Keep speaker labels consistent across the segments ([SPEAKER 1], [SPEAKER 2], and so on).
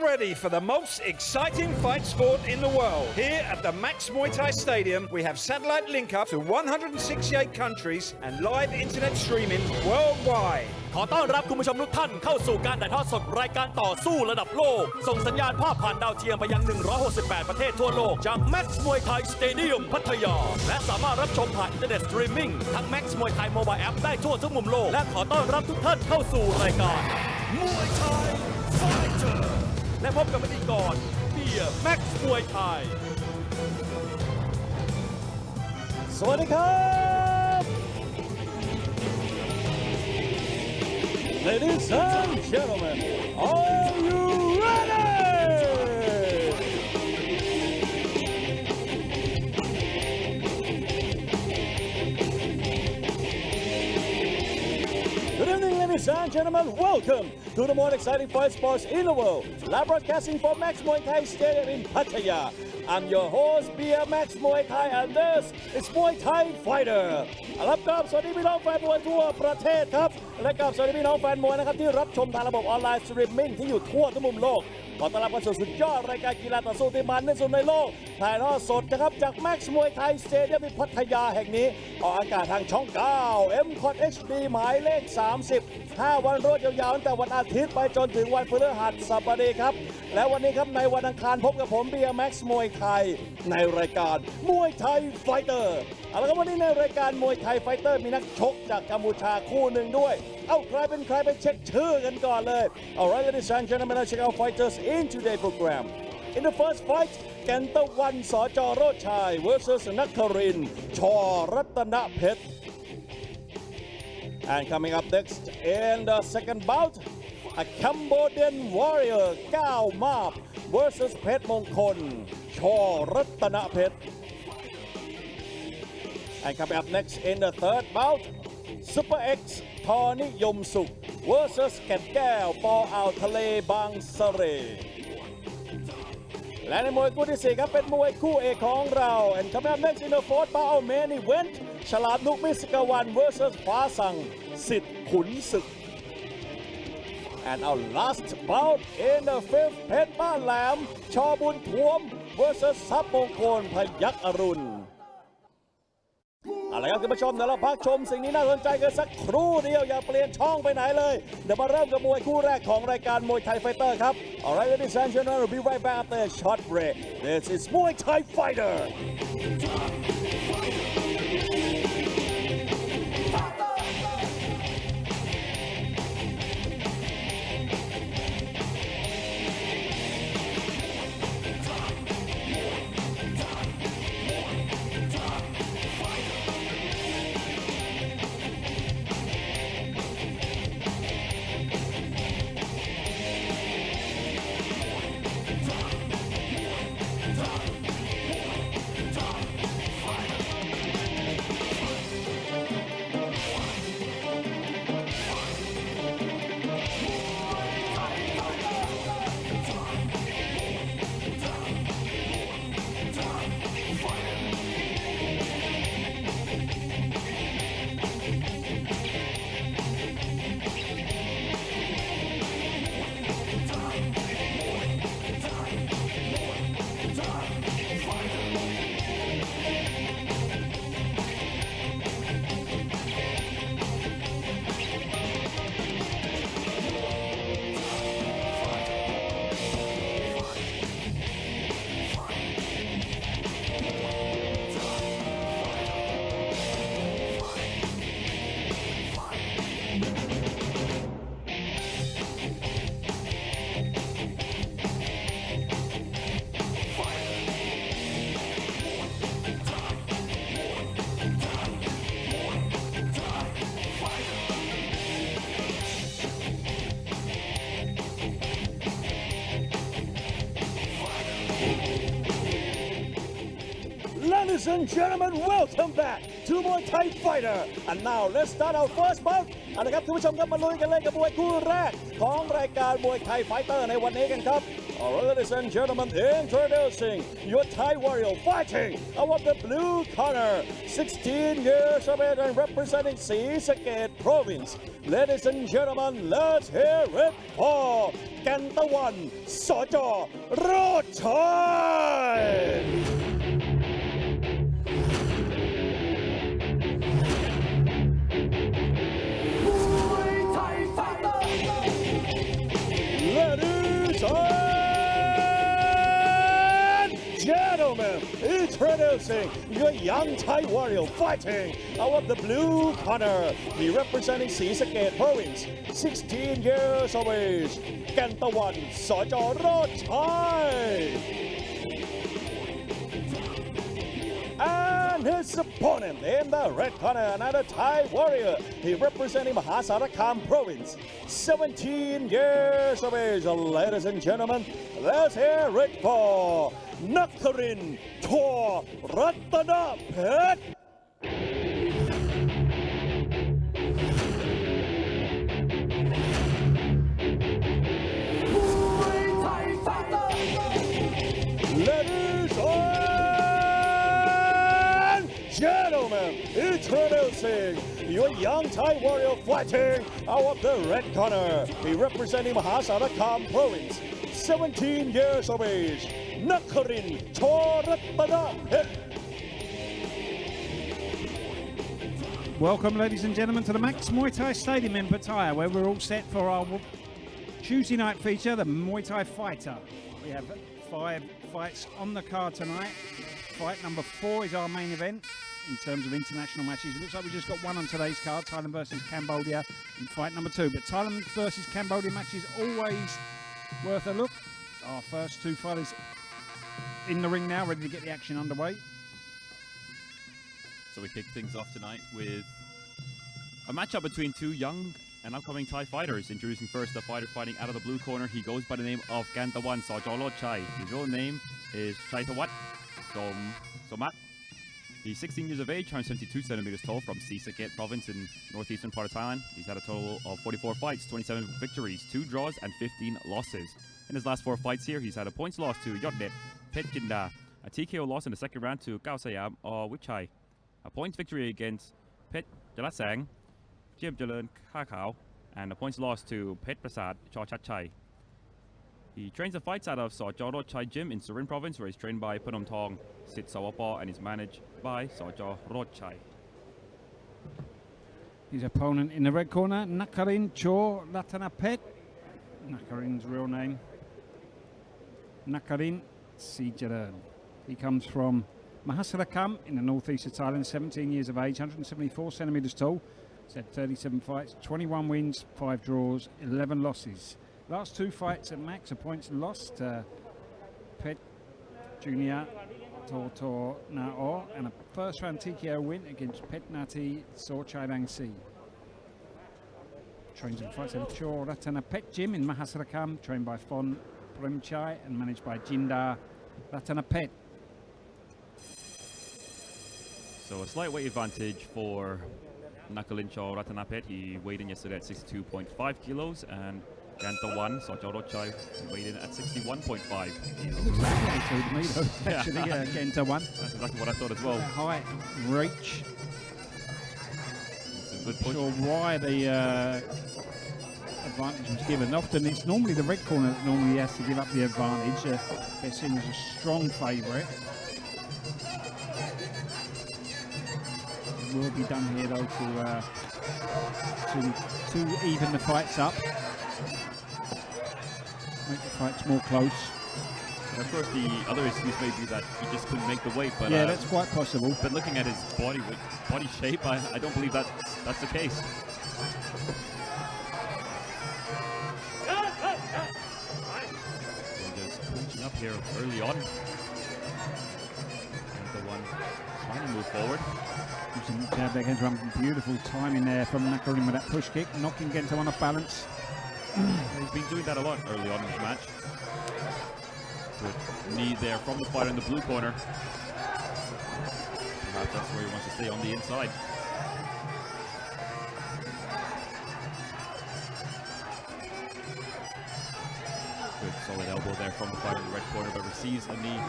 [SPEAKER 1] ready for the most exciting fight sport in the world. Here at the Max Muay Thai Stadium, we have satellite link up to 168 countries and live internet streaming worldwide.
[SPEAKER 2] ขอต้อนรับคุณผู้ชมทุกท่านเข้าสู่การถ่ายทอดสดรายการต่อสู้ระดับโลกส่งสัญญาณภาพผ่านดาวเทียมไปยัง 168 ประเทศทั่วโลกจาก Max Muay Thai Stadium พัทยาและสามารถรับชมผ่านอินเทอร์เน็ตสตรีมมิ่งทั้ง Max Muay Thai Mobile App ได้ทั่วทุกมุมโลกและขอต้อนรับทุกท่านเข้าสู่รายการ Muay Thai Fighter และพบกับพิธีกรเบียร์ Max Muay Thai
[SPEAKER 3] สวัสดีครับ Ladies and gentlemen, are you ready? Good evening, ladies and gentlemen. Welcome to the most exciting fight sports in the world. Live broadcasting from Max Muay Thai Stadium in Pattaya. I'm your host, Max Muay Thai, and this is Muay Thai Fighter. รับกับสวัสดีพี่น้องแฟนมวยทั่วประเทศครับและกับสวัสดีพี่น้องแฟนมวยนะครับที่รับชมทางระบบออนไลน์สตรีมมิ่งที่อยู่ทั่วทุกมุมโลกขอต้อนรับเข้าสู่สุดยอดรายการกีฬาต่อสู้ที่มันที่สุดในโลกถ่ายทอดสดนะครับจาก Max Muay Thai Stadium ที่พัทยาแห่งนี้ออกอากาศทางช่อง 9 M-Cot HD หมายเลข 30 5 วันรวดยาวๆตั้งแต่วันอาทิตย์ไปจนถึงวันพฤหัสบดีครับและวันนี้ครับในวันอังคารพบกับผมแม็กซ์มวยไทยในรายการมวยไทยไฟเตอร์เอาละครับวันนี้ในรายการมวยไทยไฟเตอร์มีนักชกจากกัมพูชาคู่หนึ่งด้วยเอ้าใครเป็นใครไปเช็คชื่อกันก่อนเลย Alright, ladies and gentlemen, let's check out fighters in today's program. In the first fight, แกันตะวันสจโรจน์ชัย versus นักครินทร์ ช.รัตนเพชร And coming up next in the second bout, a Cambodian warrior ก้าวมาบ versus เพชรมงคล ช.รัตนเพชร And coming up next in the third bout, Super X ทอนิยมสุข versus แก่นแก้วปออ่าวทะเลบางสะเรและในมวยคู่ที่ 4 ครับเป็นมวยคู่เอกของเรา And coming up next in the fourth bout, our main event, ฉลาดนุกมิสกวัน versus ฟ้าสั่งสิทธิ์ขุนศึก And our last bout in the fifth เพชรบ้านแหลม ชอบุญทวม versus ทรัพย์มงคลพยัคฆ์อรุณเอาละครับคุณผู้ชมเดี๋ยวเราพักชมสิ่งนี้น่าสนใจกันสักครู่เดียวอย่าเปลี่ยนช่องไปไหนเลยเดี๋ยวมาเริ่มกับมวยคู่แรกของรายการมวยไทยไฟเตอร์ครับ Alright, ladies and gentlemen, we'll be right back after a short break. This is Muay Thai Fighter. Ladies and gentlemen, welcome back to Muay Thai Fighter. And now let's start our first bout. นะครับคุณผู้ชมครับมาลุยกันเลยกับมวยคู่แรกของรายการมวยไทยไฟเตอร์ในวันนี้กันครับ Ladies and gentlemen, introducing your Thai warrior fighting out of the blue corner, 16 years of age and representing Sisakhet Province. Ladies and gentlemen, let's hear it for Gantawan Sojo Rochai. Ladies and gentlemen, introducing your young Thai warrior fighting out of the blue corner. He representing Sisakhet Province, 16 years of age, Gantawan Sojo Rochai. And his opponent in the red corner, another Thai warrior. He representing Mahasarakham Province, 17 years of age. Ladies and gentlemen, let's hear it for Nakarin Tor Ratana Pet. Ladies and gentlemen, introducing your young Thai warrior fighting out of the red corner. He representing Mahasarakham Province, 17 years of age, Nakarin Choratana Pet.
[SPEAKER 4] Welcome, ladies and gentlemen, to the Max Muay Thai Stadium in Pattaya, where we're all set for our Tuesday night feature, the Muay Thai Fighter. We have 5 fights on the card tonight. Fight number 4 is our main event in terms of international matches. It looks like we just got one on today's card, Thailand versus Cambodia in fight number 2. But Thailand versus Cambodia match is always worth a look. Our first 2 fighters in the ring now, ready to get the action underway.
[SPEAKER 2] So we kick things off tonight with a matchup between 2 young and upcoming Thai fighters. Introducing first the fighter fighting out of the blue corner. He goes by the name of Gantawan Sojo Rochai. His real name is Chaitawat Somat. He's 16 years of age, 172 centimeters tall, from Sisakhet Province in northeastern part of Thailand. He's had a total of 44 fights, 27 victories, 2 draws, and 15 losses. In his last 4 fights here, he's had a points loss to Yotdet Pet Jinda, a TKO loss in the second round to Kao Sayam or Wichai, a points victory against Pet Jalasang, Jim Jalan Kakao, and a points loss to Pet Prasad Chorchachai. He trains and fights out of Sojo Rochai Gym in Surin Province, where he's trained by Panom Thong Sit Sawapor and is managed by Sojo Rochai.
[SPEAKER 4] His opponent in the red corner, Nakarin Chor Latanapet. Nakarin's real name, Nakarin Sijaran. He comes from Mahasarakham in the northeast of Thailand, 17 years of age, 174 centimeters tall. He's had 37 fights, 21 wins, 5 draws, 11 losses. Last 2 fights at max, a points lost to Pet Junior Tortor Nao, and a first round TKO win against Pet Nati Sorchaidang Si. Trains and fights at the Chor Ratana Pet Gym in Mahasarakham, trained by Fon Premchai and managed by Jinda Ratana Pet.
[SPEAKER 2] So a slight weight advantage for Nakarin Chor Ratanapet. He weighed in yesterday at 62.5 kilos, and Gantawan Sojo Rochai weighed in at 61.5 kilos.
[SPEAKER 4] Actually, Gantawan.
[SPEAKER 2] That's exactly what I thought as well.
[SPEAKER 4] Height, reach.
[SPEAKER 2] It's a good push.
[SPEAKER 4] Not sure why the advantage was given. Often it's normally the red corner that normally has to give up the advantage. They're seen as a strong favourite. It will be done here though to even the fights up, make the fights more close.
[SPEAKER 2] And of course, the other excuse may be that he just couldn't make the weight. But
[SPEAKER 4] yeah, that's quite possible.
[SPEAKER 2] But looking at his body shape, I don't believe that's the case. And just clinching up here early on. And the one trying to move forward.
[SPEAKER 4] Jab there, Gantawan. Beautiful timing there from Nakarin with that push kick, knocking Gantawan off balance.
[SPEAKER 2] He's been doing that a lot early on in this match. Good knee there from the fighter in the blue corner.
[SPEAKER 5] Perhaps that's where he wants to stay, on the inside. Good solid elbow there from the fighter in the red corner, but receives a knee.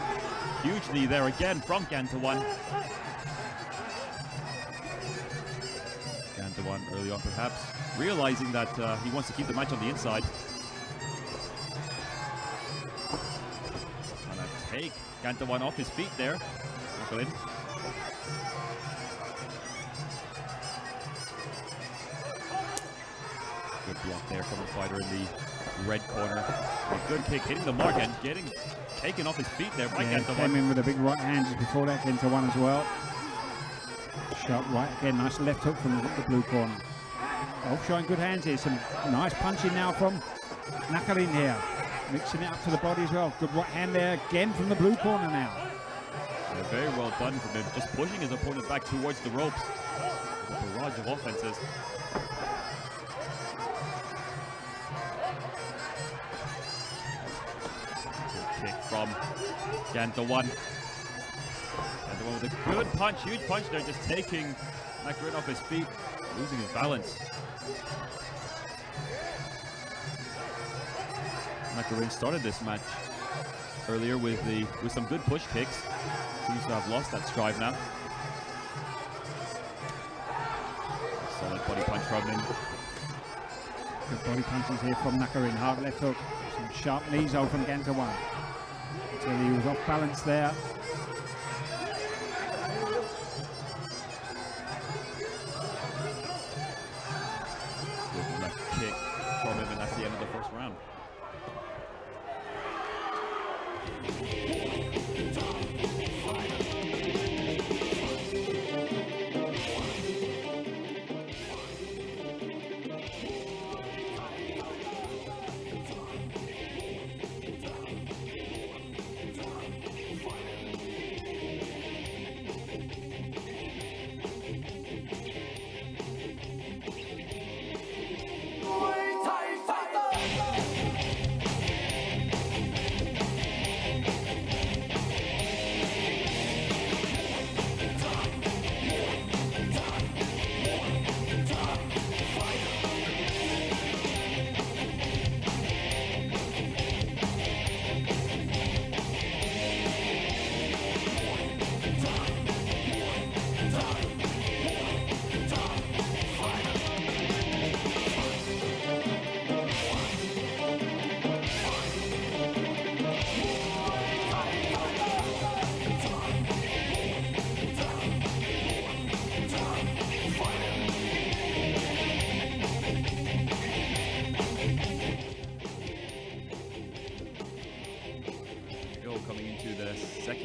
[SPEAKER 5] Huge knee there again from Gantawan. Gantawan early on perhaps realizing that he wants to keep the match on the inside. Trying to take Gantawan off his feet there. Knuckle in. Good block there from the fighter in the red corner. A good kick hitting the mark and getting taken off his feet there by Gantawan.
[SPEAKER 4] Came in with a big right hand just before that, Gantawan as well. Sharp right again, nice left hook from the blue corner. Oh, showing good hands here. Some nice punching now from Nakarin here. Mixing it up to the body as well. Good right hand there again from the blue corner now.
[SPEAKER 5] Yeah, very well done from him. Just pushing his opponent back towards the ropes. A barrage of offenses. Good kick from Gantawan. Gantawan with a good punch, huge punch there, just taking Nakarin off his feet, losing his balance. Nakarin started this match earlier with some good push kicks. Seems to have lost that stride now. Solid body punch from him.
[SPEAKER 4] Good body punches here from Nakarin. Hard left hook. Some sharp knees out from Gantawan. Until he was off balance there.
[SPEAKER 5] Good left kick from him, and that's the end of the first round.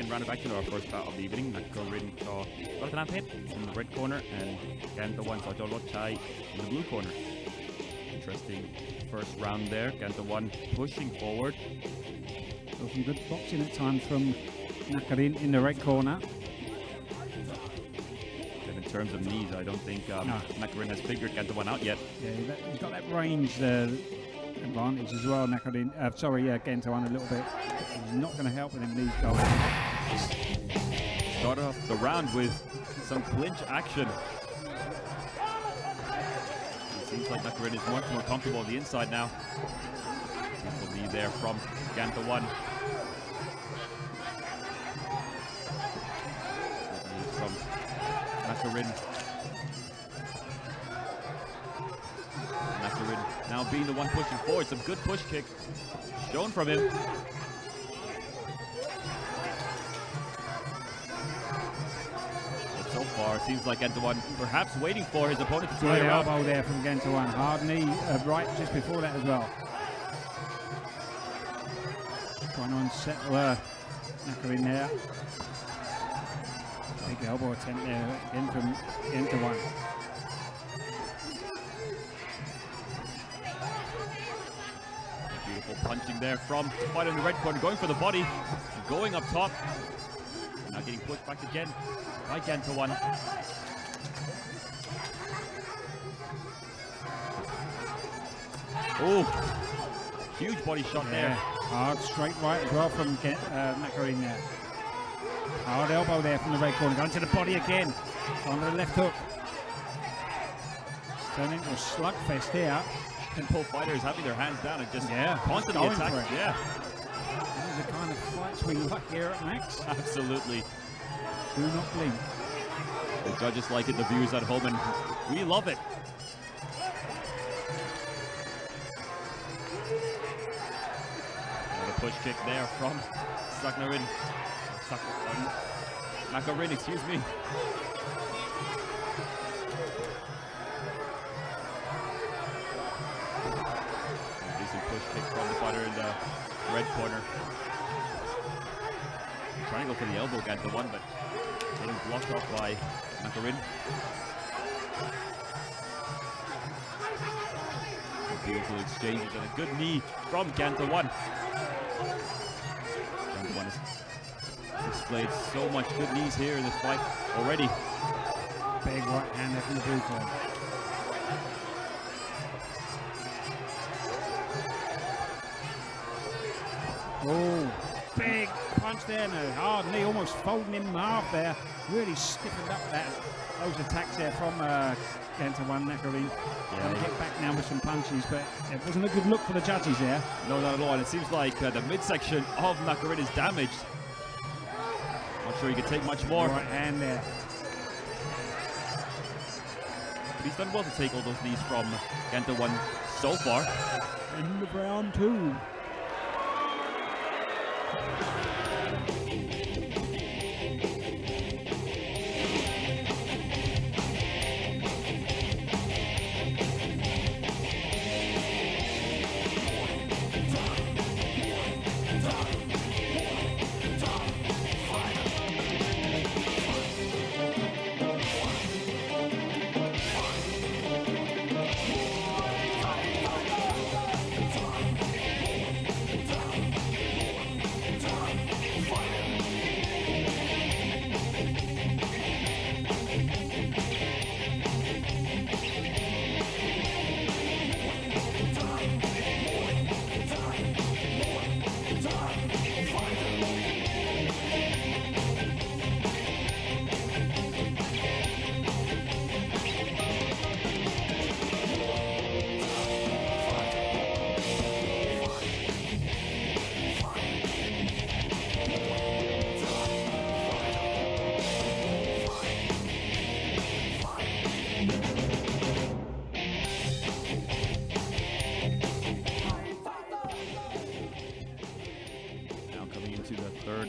[SPEAKER 5] Round of action, our first battle of the evening. Nakarin saw Ratanampet in the red corner and Gantawan saw Jolochai in the blue corner. Interesting first round there. Gantawan pushing forward.
[SPEAKER 4] So some good boxing at times from Nakarin in the red corner.
[SPEAKER 5] And in terms of knees, I don't think Nakarin has figured Gantawan out yet.
[SPEAKER 4] Yeah, he's got that range advantage as well. Nakarin, Gantawan a little bit. He's not going to help with him knees going.
[SPEAKER 5] Start off the round with some clinch action. It seems like Nakarin is much more comfortable on the inside now. Beautiful knee there from Gantawan. Good knee from Nakarin. Nakarin now being the one pushing forward. Some good push kick shown from him. So far, it seems like Gantawan perhaps waiting for his opponent to try
[SPEAKER 4] Good
[SPEAKER 5] around.
[SPEAKER 4] elbow there from Gantawan. Hard knee right just before that as well. Trying to unsettle Nakarin there. Big elbow attempt there again from Gantawan.
[SPEAKER 5] Beautiful punching there from the fighter in the red corner, going for the body, going up top. Now getting pushed back again by Gantawan. Oh, huge body shot there.
[SPEAKER 4] Hard straight right as well from Nakarin there. Hard elbow there from the red corner, going to the body again. On the left hook. Turning into a slugfest here.
[SPEAKER 5] And both fighters having their hands down and just
[SPEAKER 4] Yeah,
[SPEAKER 5] constantly
[SPEAKER 4] going for
[SPEAKER 5] attacking.
[SPEAKER 4] it.
[SPEAKER 5] Yeah,
[SPEAKER 4] This is the kind of fights we like here at Max.
[SPEAKER 5] absolutely.
[SPEAKER 4] Do not blink.
[SPEAKER 5] The judges like it, the viewers at home, and we love it. And a push kick there from Nakarin, excuse me. A decent push kick from the fighter in the red corner. Trying to go for the elbow against the one, but getting blocked off by Nakarin. Beautiful exchanges and a good knee from Ganta One. Ganta One has displayed so much good knees here in this fight already.
[SPEAKER 4] Big right hand there from the blue corner. Oh, big punch there, no hard knee, almost folding him in half there. Really stiffened up those attacks there from Ganta One Nakarin. Going to get back now with some punches, but it wasn't a good look for the judges there.
[SPEAKER 5] No, not at all. And it seems like the midsection of Nakarin is damaged. Not sure he can take much more.
[SPEAKER 4] Right hand there.
[SPEAKER 5] But he's done well to take all those knees from Ganta One so far.
[SPEAKER 4] In the round two.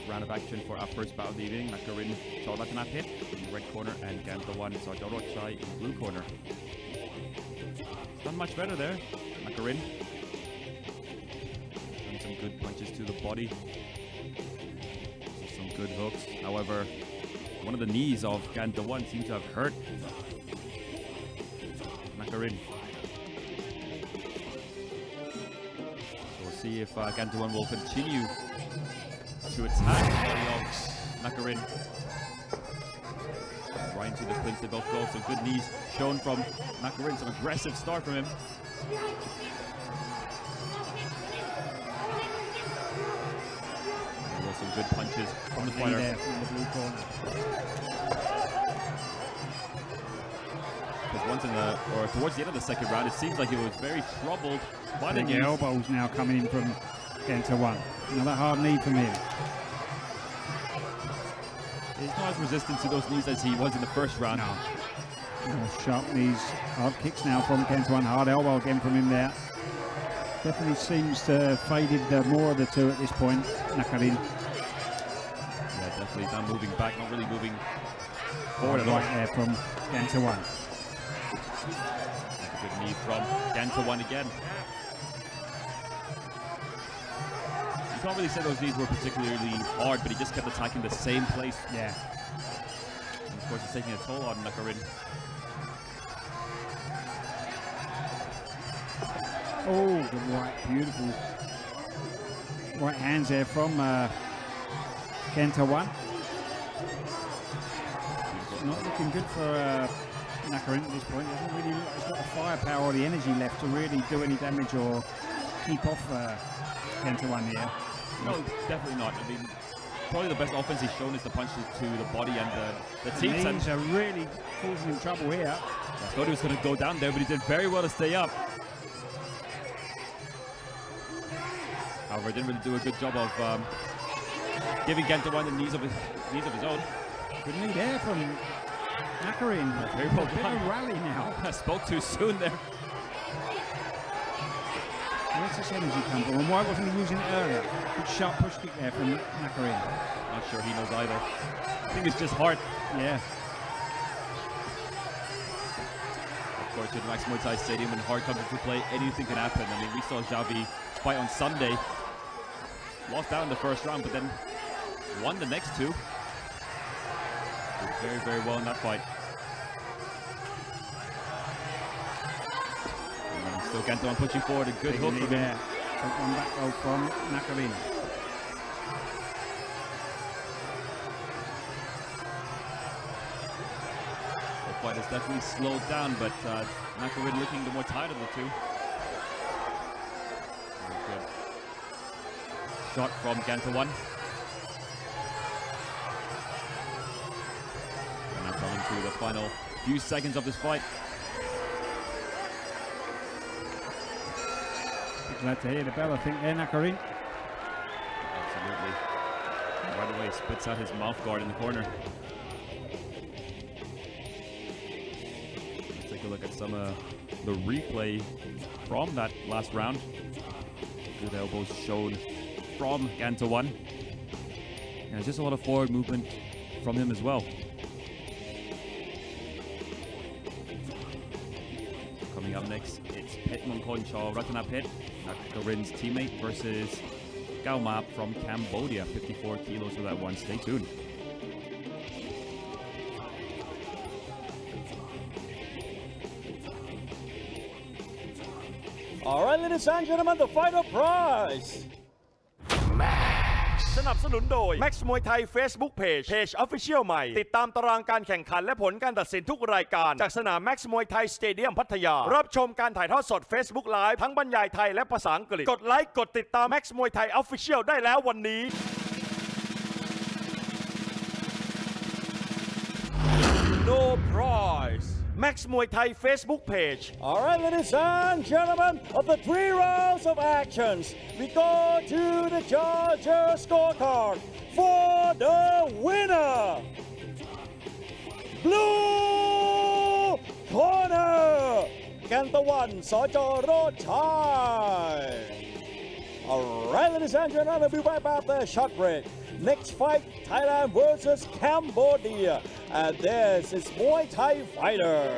[SPEAKER 5] Round of action for our first battle of the evening. Nakarin Chauratanapit in the red corner and Ganta One Sarjorochai in the blue corner. Done much better there, Nakarin. Done some good punches to the body. Some good hooks. However, one of the knees of Ganta One seems to have hurt Nakarin. So we'll see if Ganta One will continue to attack Nakarin. Right into the clinch they both go. Some good knees shown from Nakarin. Some aggressive start from him. And some good punches from the fighter.
[SPEAKER 4] There from the blue corner.
[SPEAKER 5] Because once towards the end of the second round, it seems like he was very troubled by the knees.
[SPEAKER 4] Elbows now coming in from Ganta One. Another hard knee from him.
[SPEAKER 5] He's not as resistant to those knees as he was in the first round.
[SPEAKER 4] No. Sharp knees, hard kicks now from Ganta One. Hard elbow again from him there. Definitely seems to have faded more of the two at this point, Nakarin.
[SPEAKER 5] Yeah, definitely not moving back, not really moving forward at all.
[SPEAKER 4] Right there from Ganta One.
[SPEAKER 5] A good knee from Ganta One again. You can't really say those knees were particularly hard, but he just kept attacking the same place.
[SPEAKER 4] Yeah.
[SPEAKER 5] And of course, it's taking a toll on Nakarin.
[SPEAKER 4] Oh, the right, beautiful right hands there from Ganta One. Not looking good for Nakarin at this point. Doesn't really look, he's got the firepower or the energy left to really do any damage or keep off Ganta One here.
[SPEAKER 5] No, definitely not. I mean, probably the best offense he's shown is the punches to the body and the teeth.
[SPEAKER 4] Knees are really causing him trouble here.
[SPEAKER 5] I thought he was going to go down there, but he did very well to stay up. However, didn't really do a good job of giving Gantawan the knees of his own.
[SPEAKER 4] Good knee there from Nakarin.
[SPEAKER 5] Very well
[SPEAKER 4] A bit of
[SPEAKER 5] done.
[SPEAKER 4] a rally now.
[SPEAKER 5] I spoke too soon there.
[SPEAKER 4] Where's this energy come from? And why wasn't he using it earlier? Good sharp push kick there from Nakarin.
[SPEAKER 5] Not sure he knows either. I think it's just heart.
[SPEAKER 4] Yeah.
[SPEAKER 5] Of course, in Max Muay Thai Stadium, when heart comes into play, anything can happen. I mean, we saw Javi fight on Sunday. Lost out in the first round, but then won the next two. Did very, very well in that fight. And still Gantawan pushing forward, a good
[SPEAKER 4] Big
[SPEAKER 5] hook
[SPEAKER 4] knee
[SPEAKER 5] from him.
[SPEAKER 4] there. Take one back row from Nakarin.
[SPEAKER 5] The fight has definitely slowed down, but Nakarin looking the more tired of the two. Very good shot from Gantawan. And now coming to the final few seconds of this fight.
[SPEAKER 4] Glad to hear the bell, I think, there, Nakarin.
[SPEAKER 5] Absolutely. Right away, spits out his mouth guard in the corner. Let's take a look at some of the replay from that last round. Good elbows shown from Gantawan. And just a lot of forward movement from him as well. Coming up next, it's Pet Mongkonchaw Ratanapet, Nakarin's teammate, versus Gao Map from Cambodia, 54 kilos for that one. Stay tuned.
[SPEAKER 3] All right, ladies and gentlemen, the final prize.
[SPEAKER 2] สนับสนุนโดย Max Muay Thai Facebook Page Official ใหม่ ติดตามตารางการแข่งขันและผลการตัดสินทุกรายการจากสนาม Max Muay Thai Stadium พัทยา รับชมการถ่ายทอดสด Facebook Live ทั้งบรรยายไทยและภาษาอังกฤษ กดไลค์ กดติดตาม Max Muay Thai Official ได้แล้ววันนี้ No prize Max Muay Thai Facebook Page
[SPEAKER 3] All right, ladies and gentlemen, of the 3 rounds of actions, we go to the judges' scorecard for the winner. Blue corner, Gantawan Sochorochai. All right, ladies and gentlemen, we'll be right back after a short break. Next fight, Thailand versus Cambodia. And this is Muay Thai Fighter.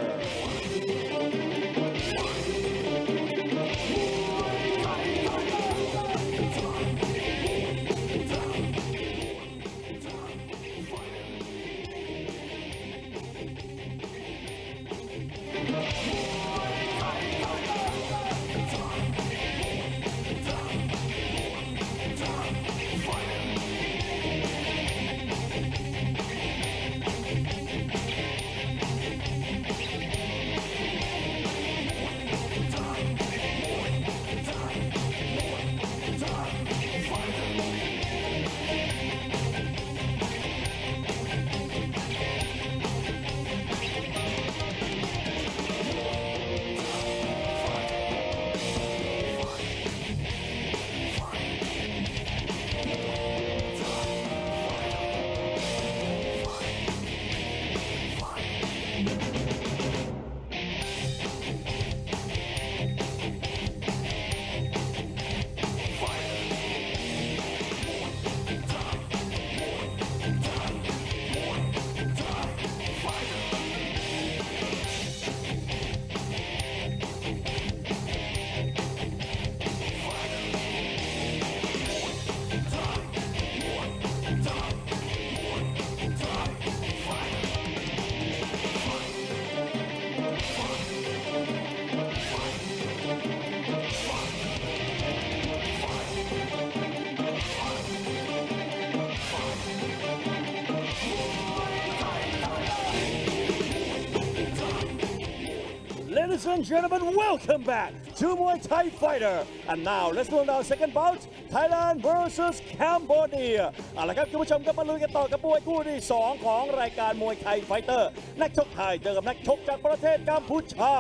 [SPEAKER 3] Ladies and gentlemen, welcome back to Muay Thai Fighter. And now let's move on to our second bout. Thailand versus Cambodia เอาละครับคุณผู้ชมก็มาลุ้นกันต่อกับมวยคู่ที่ 2 ของรายการมวยไทยไฟเตอร์นักชกไทยเจอกับนักชกจากประเทศกัมพูชา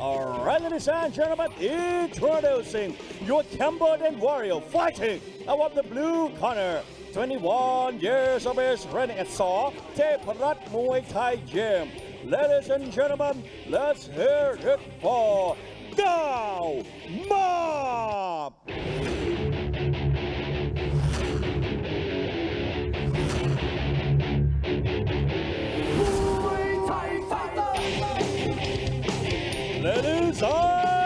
[SPEAKER 3] Alright, ladies and gentlemen, introducing your Cambodian warrior fighting out of the blue corner. 21 years of age, training at Saw Teparat Muay Thai Gym. Ladies and gentlemen, let's hear it for Gao Mob! Ladies and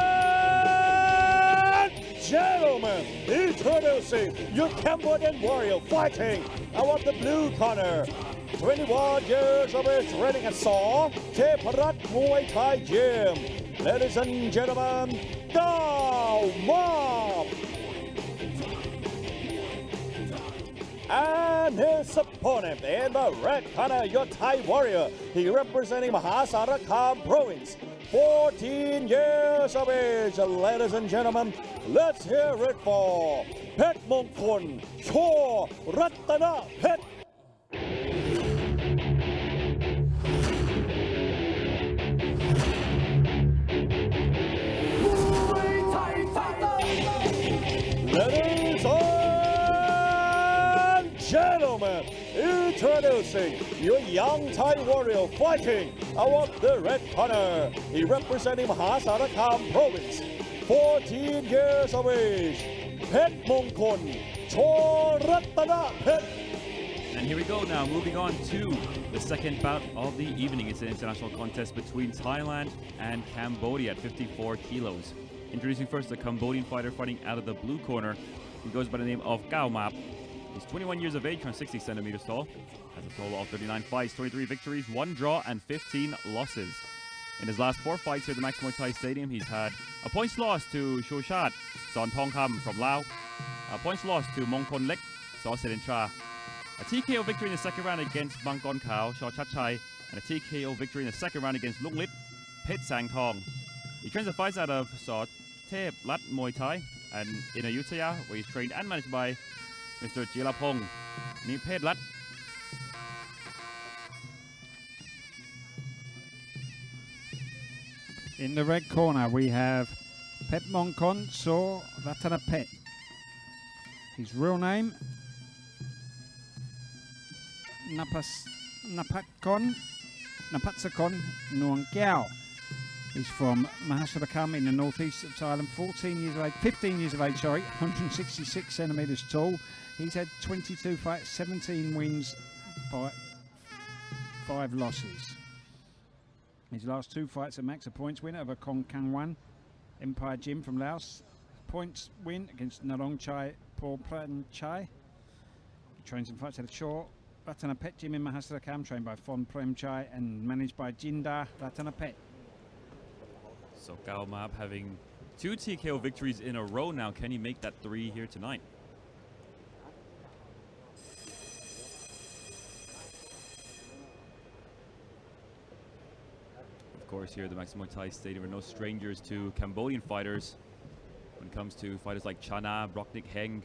[SPEAKER 3] gentlemen, introducing your Cambodian warrior fighting out of the blue corner. 21 years of age, training at Saw Teparat Muay Thai Gym. Ladies and gentlemen, Gao Mob! And his opponent in the red corner, your Thai warrior. He representing Mahasarakam Province. 14 years of age, ladies and gentlemen, let's hear it for Phet Mongkon Cho Ratana Phet. Ladies and gentlemen, introducing your young Thai warrior fighting out of the red corner. He representing Mahasarakam Province. 14 years of age, Phet Mongkon Cho Ratana Phet.
[SPEAKER 5] And here we go now, moving on to the second bout of the evening. It's an international contest between Thailand and Cambodia at 54 kilos. Introducing first the Cambodian fighter fighting out of the blue corner. He goes by the name of Gao Map. He's 21 years of age, around 60 centimeters tall. Has a total of 39 fights, 23 victories, 1 draw, and 15 losses. In his last 4 fights here at the Max Muay Thai Stadium, he's had a points loss to Shoshat Son Tong Kam from Laos, a points loss to Mongkon Lek, Saw Sedin Tra, a TKO victory in the second round against Mangkon Kao, Shaw Chat Chai, and a TKO victory in the second round against Lung Lit, Phet Sang Tong. He trains the fights out of Saw Tep Lat Muay Thai and in Ayutthaya, where he's trained and managed by Mr. Jilapong Nipet Lat.
[SPEAKER 4] In the red corner, we have Phet Mongkon So Ratana Phet. His real name, Napatsakon Nuang Kiao. He's from Mahasarakam in the northeast of Thailand. 15 years of age, 166 centimeters tall. He's had 22 fights, 17 wins, 5 losses. His last 2 fights are max, a points win over Kong Kang Wan, Empire Gym from Laos. Points win against Narong Chai Paul Pran Chai. He trains and fights at a short Ratana Phet Gym in Mahasarakam, trained by Fon Prem Chai and managed by Jinda Ratana Phet.
[SPEAKER 5] So Gao Mab having 2 TKO victories in a row now. Can he make that 3 here tonight? Of course, here at the Max Muay Thai Stadium, we're no strangers to Cambodian fighters when it comes to fighters like Chana, Brocknick Heng,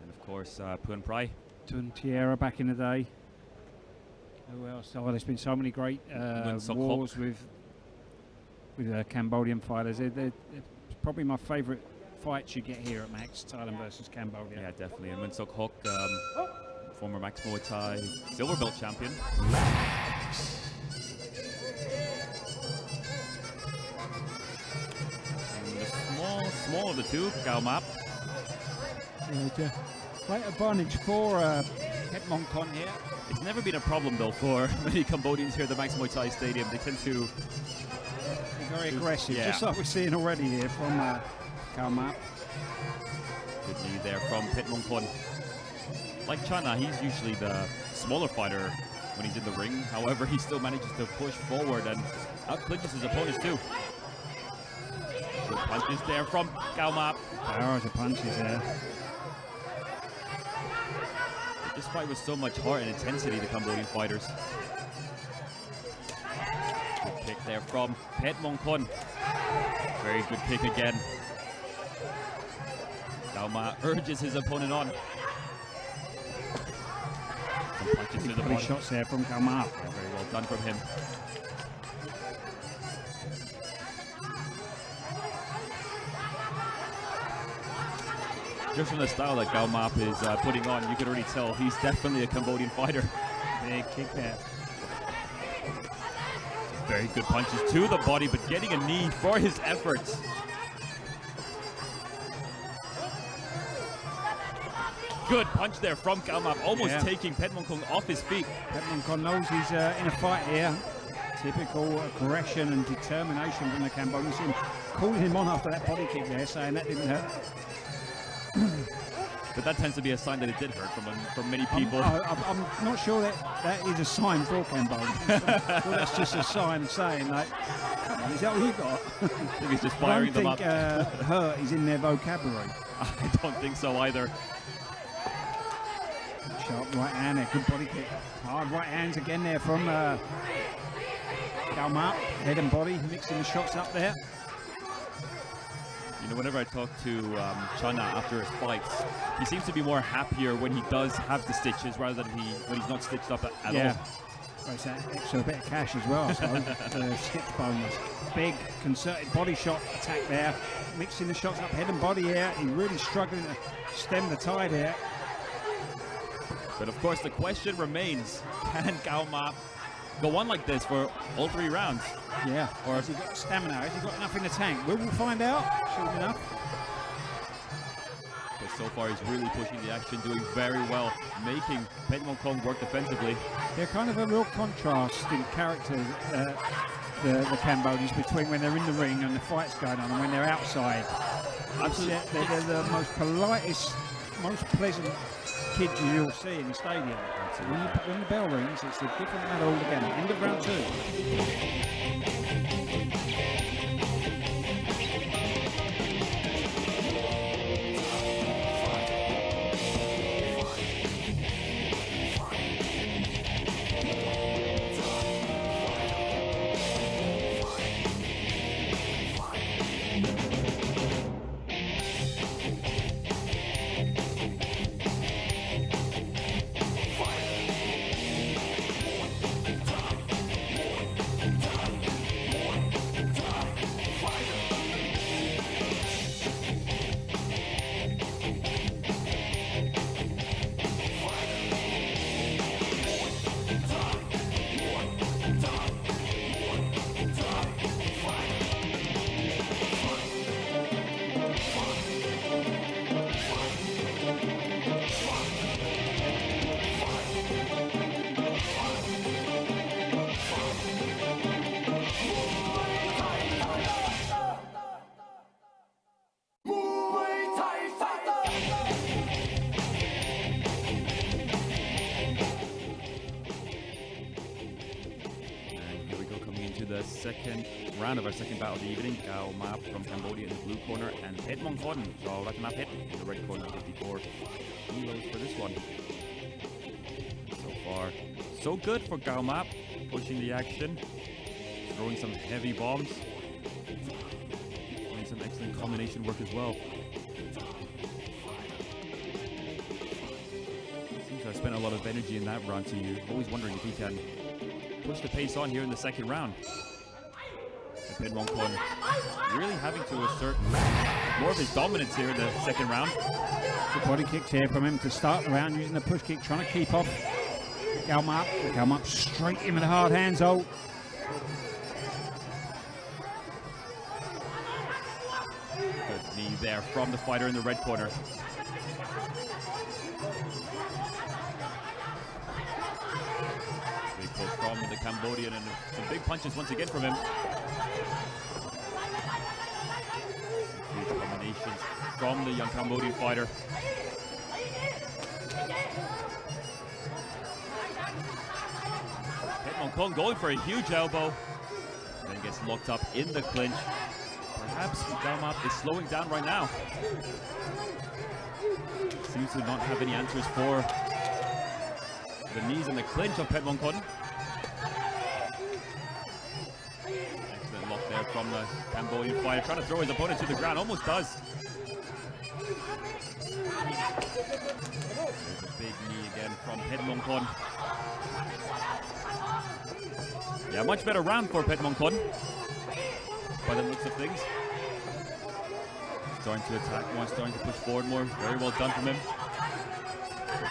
[SPEAKER 5] and of course Puan Prai.
[SPEAKER 4] Tun Tierra back in the day. Who else? Oh, there's been so many great wars with Cambodian fighters. They're probably my favourite fights you get here at Max, Thailand versus Cambodia.
[SPEAKER 5] Yeah, definitely. And Mun Sok Hok, former Max Muay Thai silver belt champion. And the small of the two, Gao Map.
[SPEAKER 4] Yeah, great advantage for Phet Mongkon here.
[SPEAKER 5] It's never been a problem though for many Cambodians here at the Max Muay Thai Stadium. They tend to
[SPEAKER 4] very aggressive,
[SPEAKER 5] yeah.
[SPEAKER 4] Just like we're seeing already here from Gao Map.
[SPEAKER 5] Good knee there from Phet Mongkon. Like Chana, he's usually the smaller fighter when he's in the ring. However, he still manages to push forward and out-clinches his opponents too. Good punches there from Gao Map.
[SPEAKER 4] Barrage of punches there.
[SPEAKER 5] This fight was so much heart and intensity, the Cambodian fighters. Good kick there from Phet Mongkon. Very good kick again. Gao Gauma urges his opponent on. Some punches to the
[SPEAKER 4] Three
[SPEAKER 5] body.
[SPEAKER 4] shots there from Gauma.
[SPEAKER 5] Yeah, very well done from him. Just from the style that Gauma is putting on, you can already tell he's definitely a Cambodian fighter.
[SPEAKER 4] Big kick there.
[SPEAKER 5] Very good punches to the body, but getting a knee for his efforts. Good punch there from Gauma, almost taking Petmongkong off his feet.
[SPEAKER 4] Petmongkong knows he's in a fight here. Typical aggression and determination from the Cambodians. Calling him on after that body kick there, saying that didn't hurt.
[SPEAKER 5] But that tends to be a sign that it did hurt from many people.
[SPEAKER 4] I'm not sure that is a sign for Cambodia. Well, that's just a sign saying, like, come on, is that all you got?
[SPEAKER 5] I think he's just firing them up.
[SPEAKER 4] I don't think hurt is in their vocabulary.
[SPEAKER 5] I don't think so either.
[SPEAKER 4] Sharp right hand there, good body kick. Hard right hands again there from Gauma. Head and body, mixing the shots up there.
[SPEAKER 5] You know, whenever I talk to Chana after his fights, he seems to be more happier when he does have the stitches rather than when he's not stitched up at all.
[SPEAKER 4] Well, it's that extra bit of cash as well, I suppose. The stitch bonus. Big concerted body shot attack there. Mixing the shots up head and body here. He's really struggling to stem the tide here.
[SPEAKER 5] But of course, the question remains, can Gauma go on like this for all 3 rounds?
[SPEAKER 4] Yeah, or has he got stamina? Has he got enough in the tank? We'll find out soon enough.
[SPEAKER 5] But so far, he's really pushing the action, doing very well, making Petmongkong work defensively.
[SPEAKER 4] They're kind of a real contrast in character, the Cambodians, between when they're in the ring and the fight's going on and when they're outside.
[SPEAKER 5] Absolutely.
[SPEAKER 4] They're the most politest, most pleasant kids you'll see in the stadium. When the bell rings, it's a different matter altogether. End of round 2.
[SPEAKER 5] Second round of our second battle of the evening. Gauma from Cambodia in the blue corner and Petmongkong, Ratanaphit in the red corner, 54 kilos for this one. So far, so good for Gauma, pushing the action, throwing some heavy bombs, doing some excellent combination work as well. Seems to have spent a lot of energy in that round, so you're always wondering if he can push the pace on here in the second round. Petmongkong really having to assert more of his dominance here in the second round.
[SPEAKER 4] Good body kicks here from him to start the round, using the push kick, trying to keep off Gauma. Gauma straight in with the hard hands, Good
[SPEAKER 5] knee there from the fighter in the red corner. Big push from the Cambodian and some big punches once again from him. Huge combinations from the young Cambodian fighter. Petmongkong going for a huge elbow. Then gets locked up in the clinch. Perhaps Gauma is slowing down right now. Seems to not have any answers for the knees and the clinch of Petmongkong. Excellent lock there from the Cambodian fighter, trying to throw his opponent to the ground, almost does. There's a big knee again from Petmongkon. Yeah, much better round for Petmongkon by the looks of things. Starting to attack more, starting to push forward more. Very well done from him.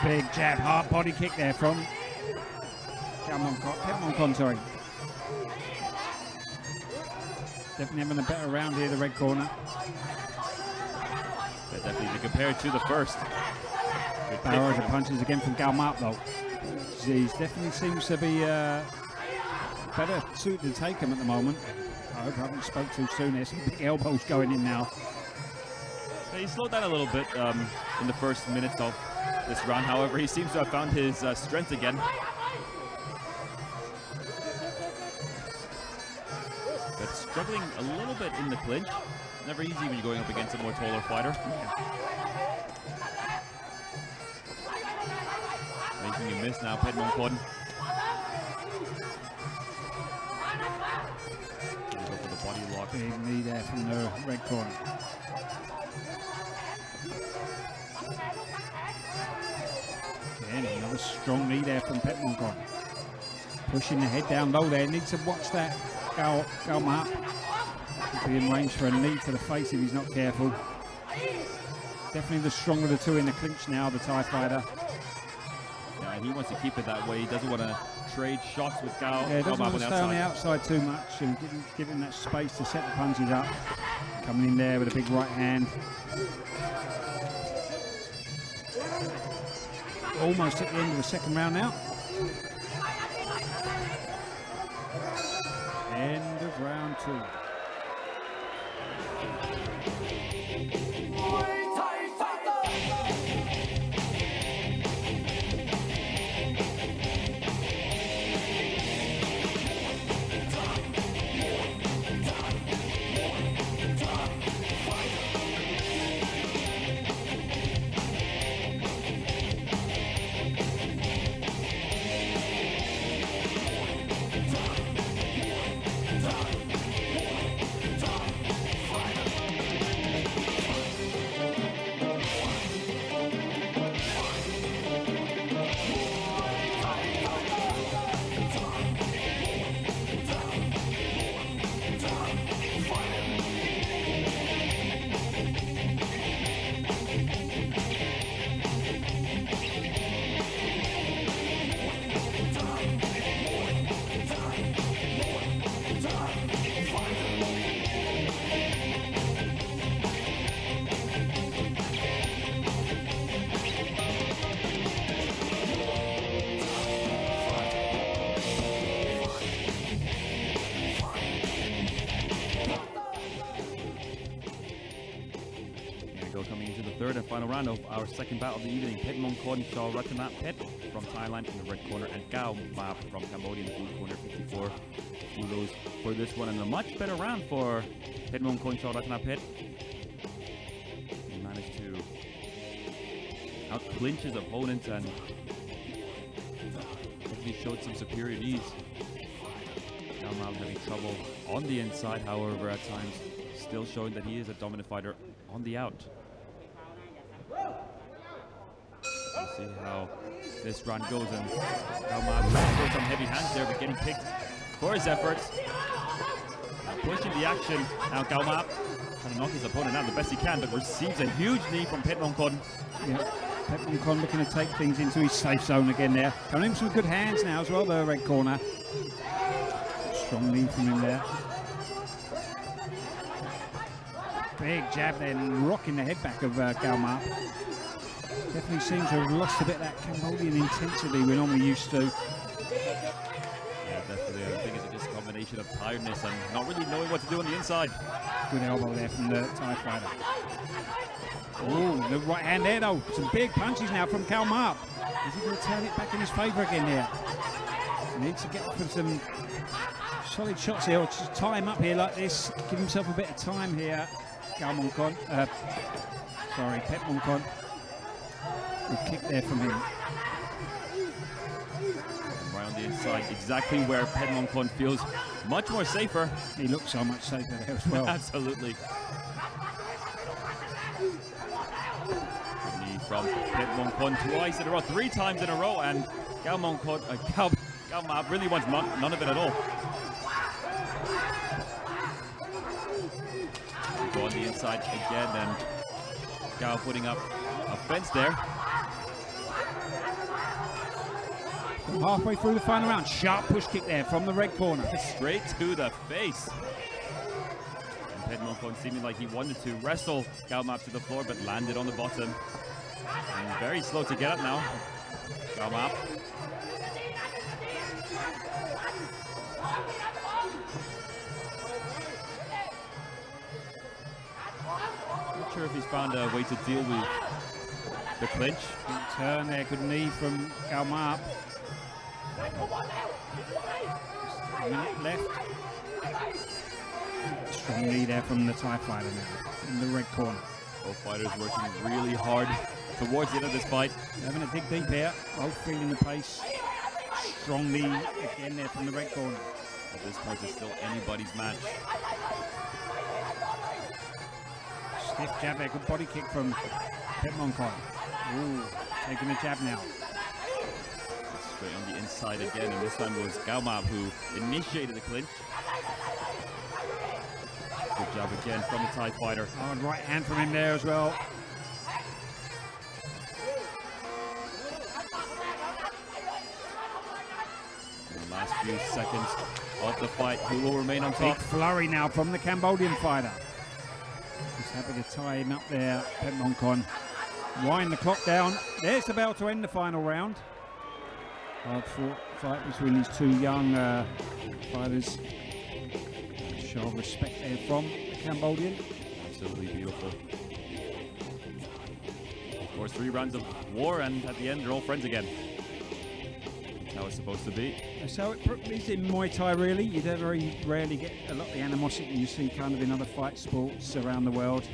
[SPEAKER 4] Big jab, hard body kick there from Petmongkon, sorry. Definitely having a better round here, the red corner.
[SPEAKER 5] Yeah, definitely compared to the first.
[SPEAKER 4] Barrage of punches again from Galmap though. He definitely seems to be better suited to take him at the moment. I hope I haven't spoke too soon. There's some big elbows going in now.
[SPEAKER 5] Yeah, he slowed down a little bit in the first minutes of this round. However, he seems to have found his strength again. But struggling a little bit in the clinch. It's never easy when you're going up against a more taller fighter. Making a miss now, Petmongkon. Go for the body lock.
[SPEAKER 4] Big knee there from the red corner. Again, another strong knee there from Petmongkon. Pushing the head down low there. Needs to watch that Galmap. Could be in range for a knee to the face if he's not careful. Definitely the stronger of the two in the clinch now, the Thai fighter.
[SPEAKER 5] Yeah, he wants to keep it that way. He doesn't want to trade shots with Galmap
[SPEAKER 4] Yeah, doesn't want
[SPEAKER 5] on
[SPEAKER 4] to
[SPEAKER 5] the
[SPEAKER 4] stay on the
[SPEAKER 5] outside.
[SPEAKER 4] outside too much and give him that space to set the punches up. Coming in there with a big right hand. Almost at the end of the second round now. End of round 2.
[SPEAKER 5] Coming into the third and final round of our second battle of the evening. Petmongkon Pet from Thailand in the red corner and Galmap from Cambodia in the blue corner, 54 kilos for this one. And a much better round for Petmongkon Pet. He managed to out-clinch his opponent and definitely showed some superior ease. Galmap having trouble on the inside, however, at times still showing that he is a dominant fighter on the out. We'll see how this round goes, and Galmap showed some heavy hands there, but getting picked for his efforts. Now pushing the action. Now Galmap trying to knock his opponent out the best he can, but receives a huge knee from Petmongkon.
[SPEAKER 4] Yeah, Petmongkon looking to take things into his safe zone again there. Coming in with some good hands now as well, the red corner. Strong knee from him there. Big jab then, rocking the head back of Galmap. Definitely seems to have lost a bit of that Cambodian intensity we're normally used to.
[SPEAKER 5] Yeah, definitely. I think it's just a combination of tiredness and not really knowing what to do on the inside.
[SPEAKER 4] Good elbow there from the Thai fighter. Oh, the right hand there though. Some big punches now from Galmap. Is he going to turn it back in his favour again there? He needs to get for some solid shots here, or just tie him up here like this. Give himself a bit of time here. Petmongkon. Good kick there from him.
[SPEAKER 5] Right on the inside, exactly where Petmongkon feels much more safer.
[SPEAKER 4] He looks so much safer there as well.
[SPEAKER 5] Absolutely. Good knee from Pet Mongkon twice in a row, 3 times in a row, and Gao Ma really wants none of it at all. Go on the inside again, and Gao putting up a fence there.
[SPEAKER 4] Halfway through the final round, sharp push kick there from the red corner.
[SPEAKER 5] Straight to the face. And Pet Mongkon seeming like he wanted to wrestle Gao Ma to the floor, but landed on the bottom. And very slow to get up now. Gao Ma. Not sure if he's found a way to deal with the clinch.
[SPEAKER 4] Good turn there, good knee from Gao Ma. Just a minute left. Strong knee there from the Thai fighter now in the red corner.
[SPEAKER 5] Both fighters working really hard towards the end of this fight.
[SPEAKER 4] Having a dig deep here, both feeling the pace. Strong knee again there from the red corner.
[SPEAKER 5] At this point, it's still anybody's match.
[SPEAKER 4] Stiff jab there, good body kick from Pet Mongkon. Ooh, taking the jab now.
[SPEAKER 5] Straight on the inside again, and this time it was Gao Ma who initiated the clinch. Good job again from the Thai fighter.
[SPEAKER 4] Oh, and right hand from him there as well.
[SPEAKER 5] In the last few seconds of the fight, who will remain on
[SPEAKER 4] Big
[SPEAKER 5] top?
[SPEAKER 4] flurry now from the Cambodian fighter. Just happy to tie him up there, Pet Mongkon. Wind the clock down. There's the bell to end the final round. Hard fought fight between these two young fighters. Show of respect there from the Cambodian.
[SPEAKER 5] Absolutely beautiful. Of course, 3 rounds of war, and at the end, they're all friends again. That's how it's supposed to be.
[SPEAKER 4] So it is in Muay Thai, really. You don't very rarely get a lot of the animosity you see kind of in other fight sports around the world.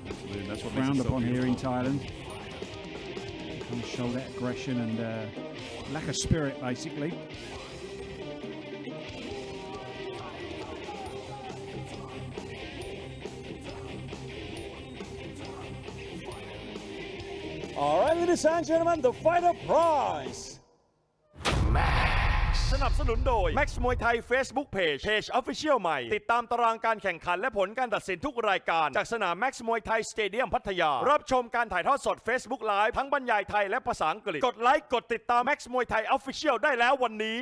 [SPEAKER 5] Absolutely, that's what
[SPEAKER 4] Frowned
[SPEAKER 5] makes it so
[SPEAKER 4] upon here in
[SPEAKER 5] beautiful.
[SPEAKER 4] Thailand. Kind of show that aggression and lack of spirit, basically.
[SPEAKER 3] All right, ladies and gentlemen, the fighter prize.
[SPEAKER 2] สนับสนุนโดย Max Muay Thai Facebook Page Official ใหม่ ติดตามตารางการแข่งขันและผลการตัดสินทุกรายการจากสนาม Max Muay Thai Stadium พัทยา รับชมการถ่ายทอดสด Facebook Live ทั้งบรรยายไทยและภาษาอังกฤษ กดไลค์กดติดตาม Max Muay Thai Official ได้แล้ววันนี้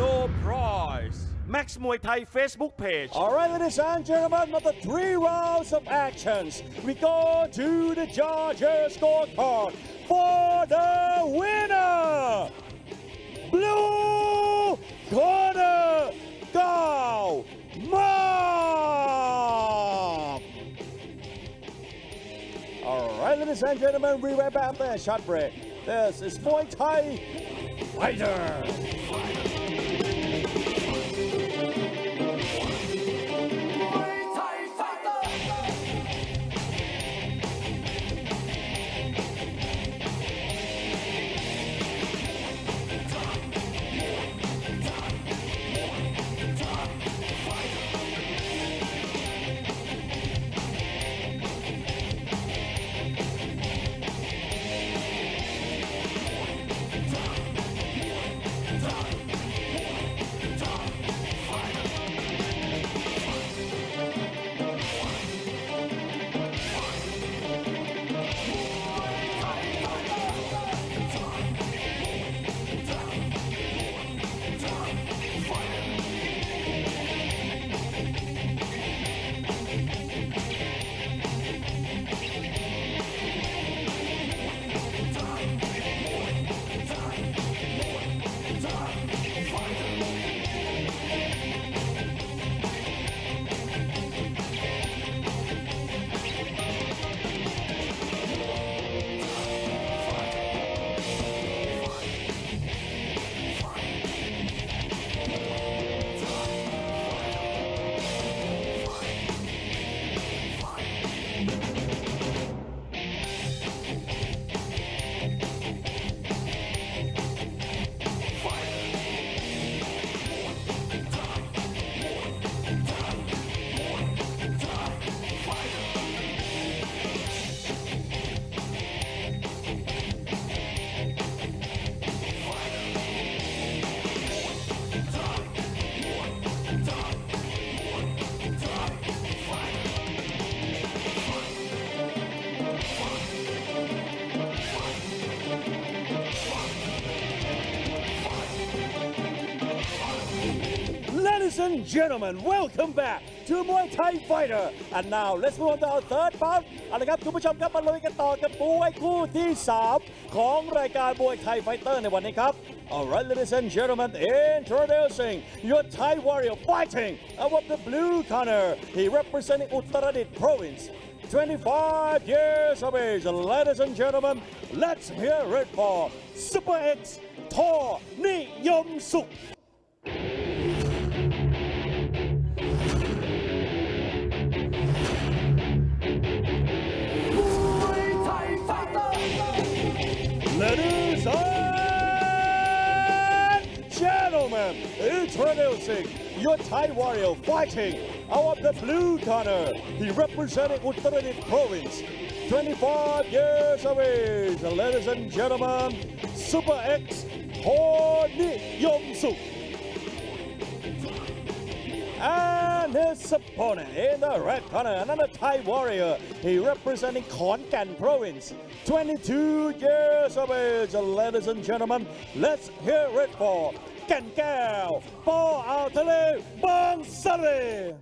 [SPEAKER 2] No prize Max Muay Thai Facebook Page
[SPEAKER 3] All right, ladies and gentlemen, after 3 rounds of actions, we go to the judges' scorecard for the winner. Blue corner, Gao Ma. All right, ladies and gentlemen, we wrap up the short break. This is Muay Thai Fighter. and gentlemen, welcome back to Muay Thai Fighter. And now let's move on to our third bout. เอาละครับคุณผู้ชมครับมาลุยกันต่อกับมวยคู่ที่ 3 ของรายการมวยไทยไฟเตอร์ในวันนี้ครับ Alright, ladies and gentlemen, introducing your Thai warrior fighting out of the blue corner. He representing Uttaradit Province. 25 years of age, ladies and gentlemen, let's hear it for Super X Thor Niyom Suk. Ladies and gentlemen, introducing your Thai warrior fighting out of the blue corner. He representing Uttaradit Province. 25 years of age, ladies and gentlemen, Super X Thor Niyom Suk. And his opponent in the red corner, another Thai warrior. He representing Khon Kaen Province. 22 years of age, ladies and gentlemen. Let's hear it for Ken Kao, Po Ao Thale, Bang Sare.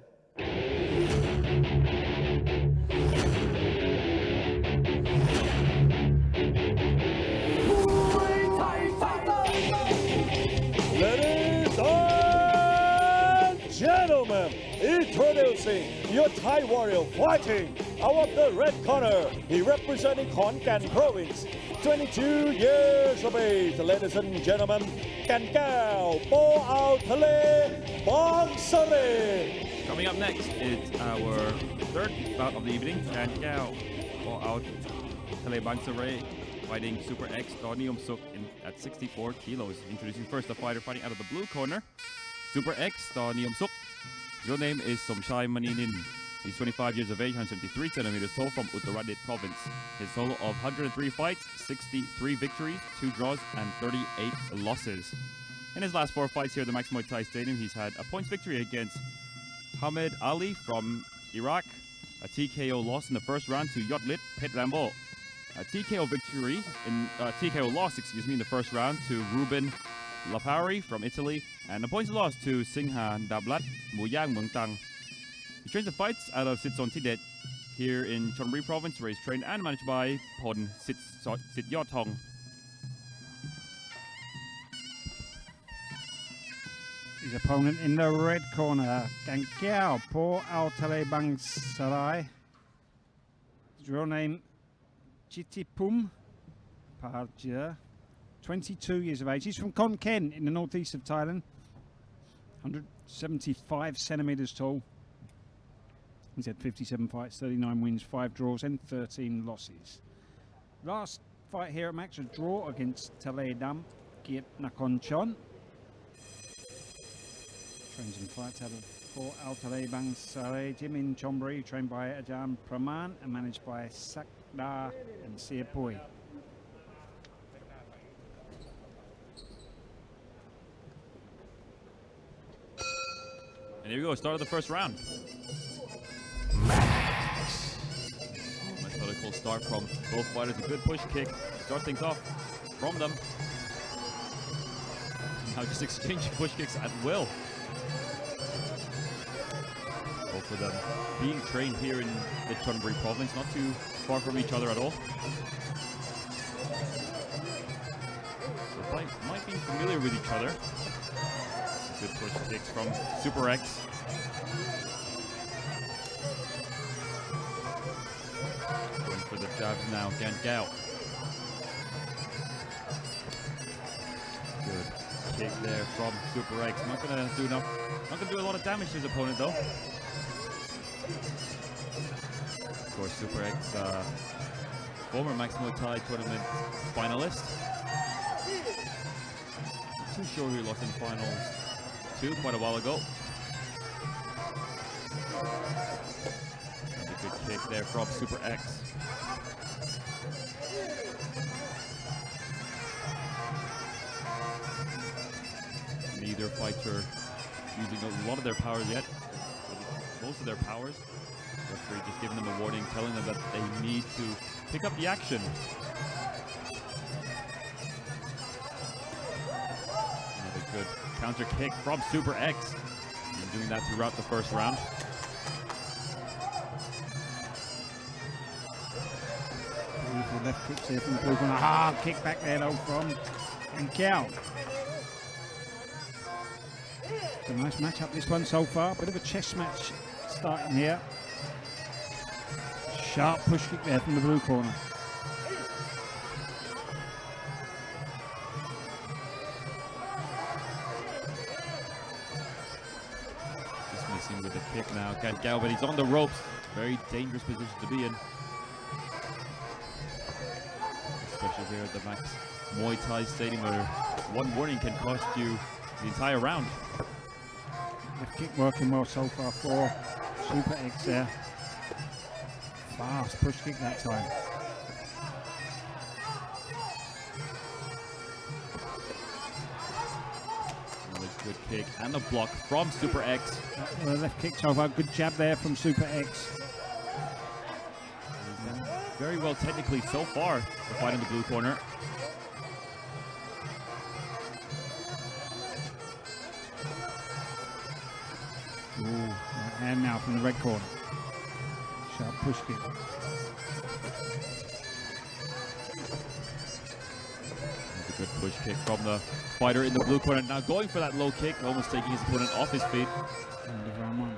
[SPEAKER 3] Ladies and gentlemen, introducing your Thai warrior fighting out of the red corner. He representing Khon Kaen Province. 22 years of age, ladies and gentlemen. Ken Kao, Po Ao Thale, Bang Sare.
[SPEAKER 5] Coming up next is our third bout of the evening. Gan Gao or out Thale Bang Sare fighting Super X Thor Niyom Suk at 64 kilos. Introducing first the fighter fighting out of the blue corner, Super X Thor Niyom Suk. Your name is Somchai Maninin. He's 25 years of age, 173 centimeters tall from Uttaradit Province. His total of 103 fights, 63 victories, 2 draws, and 38 losses. In his last 4 fights here at the Max Muay Thai Stadium, he's had a points victory against Hamed Ali from Iraq, a TKO loss in the first round to Yotlit Pet Rambo, a TKO loss in the first round to Ruben Lapari from Italy, and a points loss to Singha Dablat Muyang Mungtang. He trains the fights out of Sitson Tidet here in Chonburi Province, where he's trained and managed by Pon Sit Yot Hong.
[SPEAKER 4] His opponent in the red corner, Gan Kao, Po Ao Thale Bang Sarai. His real name, Chitipum Parja, 22 years of age. He's from Khon Kaen in the northeast of Thailand, 175 centimeters tall. He's had 57 fights, 39 wins, 5 draws, and 13 losses. Last fight here at Max, a draw against Taledam Kiet Nakonchon. Trains and fights out of Po Ao Thale Bang Sare Gym in Chonburi, trained by Ajahn Praman and managed by Sakda and Siapui.
[SPEAKER 5] And here we go, start of the first round. Methodical start from both fighters, a good push kick. Start things off from them. Now just exchanging push kicks at will. Both of them being trained here in the Chonburi Province, not too far from each other at all. So might be familiar with each other. Good push kicks from Super X. Going for the jabs now, Gan Gao. Good kick there from Super X. Not gonna do enough. Not gonna do a lot of damage to his opponent though. Of course, Super X, former Max Muay Thai tournament finalist. Not too sure who he lost in finals to quite a while ago. And a good kick there from Super X. Neither fighter using a lot of their powers yet. Most of their powers. Referee just giving them a warning, telling them that they need to pick up the action. Another good counter kick from Super X. doing that throughout the first round.
[SPEAKER 4] Beautiful left kicks here from the blue corner. Hard kick back there though from Gankao. A nice matchup this one so far. Bit of a chess match starting here. Sharp push kick there from the blue corner.
[SPEAKER 5] Just missing with the kick now, Gankao, but he's on the ropes. Very dangerous position to be in. Especially here at the Max Muay Thai Stadium, where one warning can cost you the entire round.
[SPEAKER 4] Left kick working well so far for Super X there. Fast push kick that time.
[SPEAKER 5] Another good kick and a block from Super X.
[SPEAKER 4] Left kick so far. Good jab there from Super X.
[SPEAKER 5] He's done very well technically so far, the fight in the blue corner.
[SPEAKER 4] Ooh, right hand now from the red corner. Sharp push kick.
[SPEAKER 5] That's a good push kick from the fighter in the blue corner. Now going for that low kick, almost taking his opponent off his feet.
[SPEAKER 4] End of round one.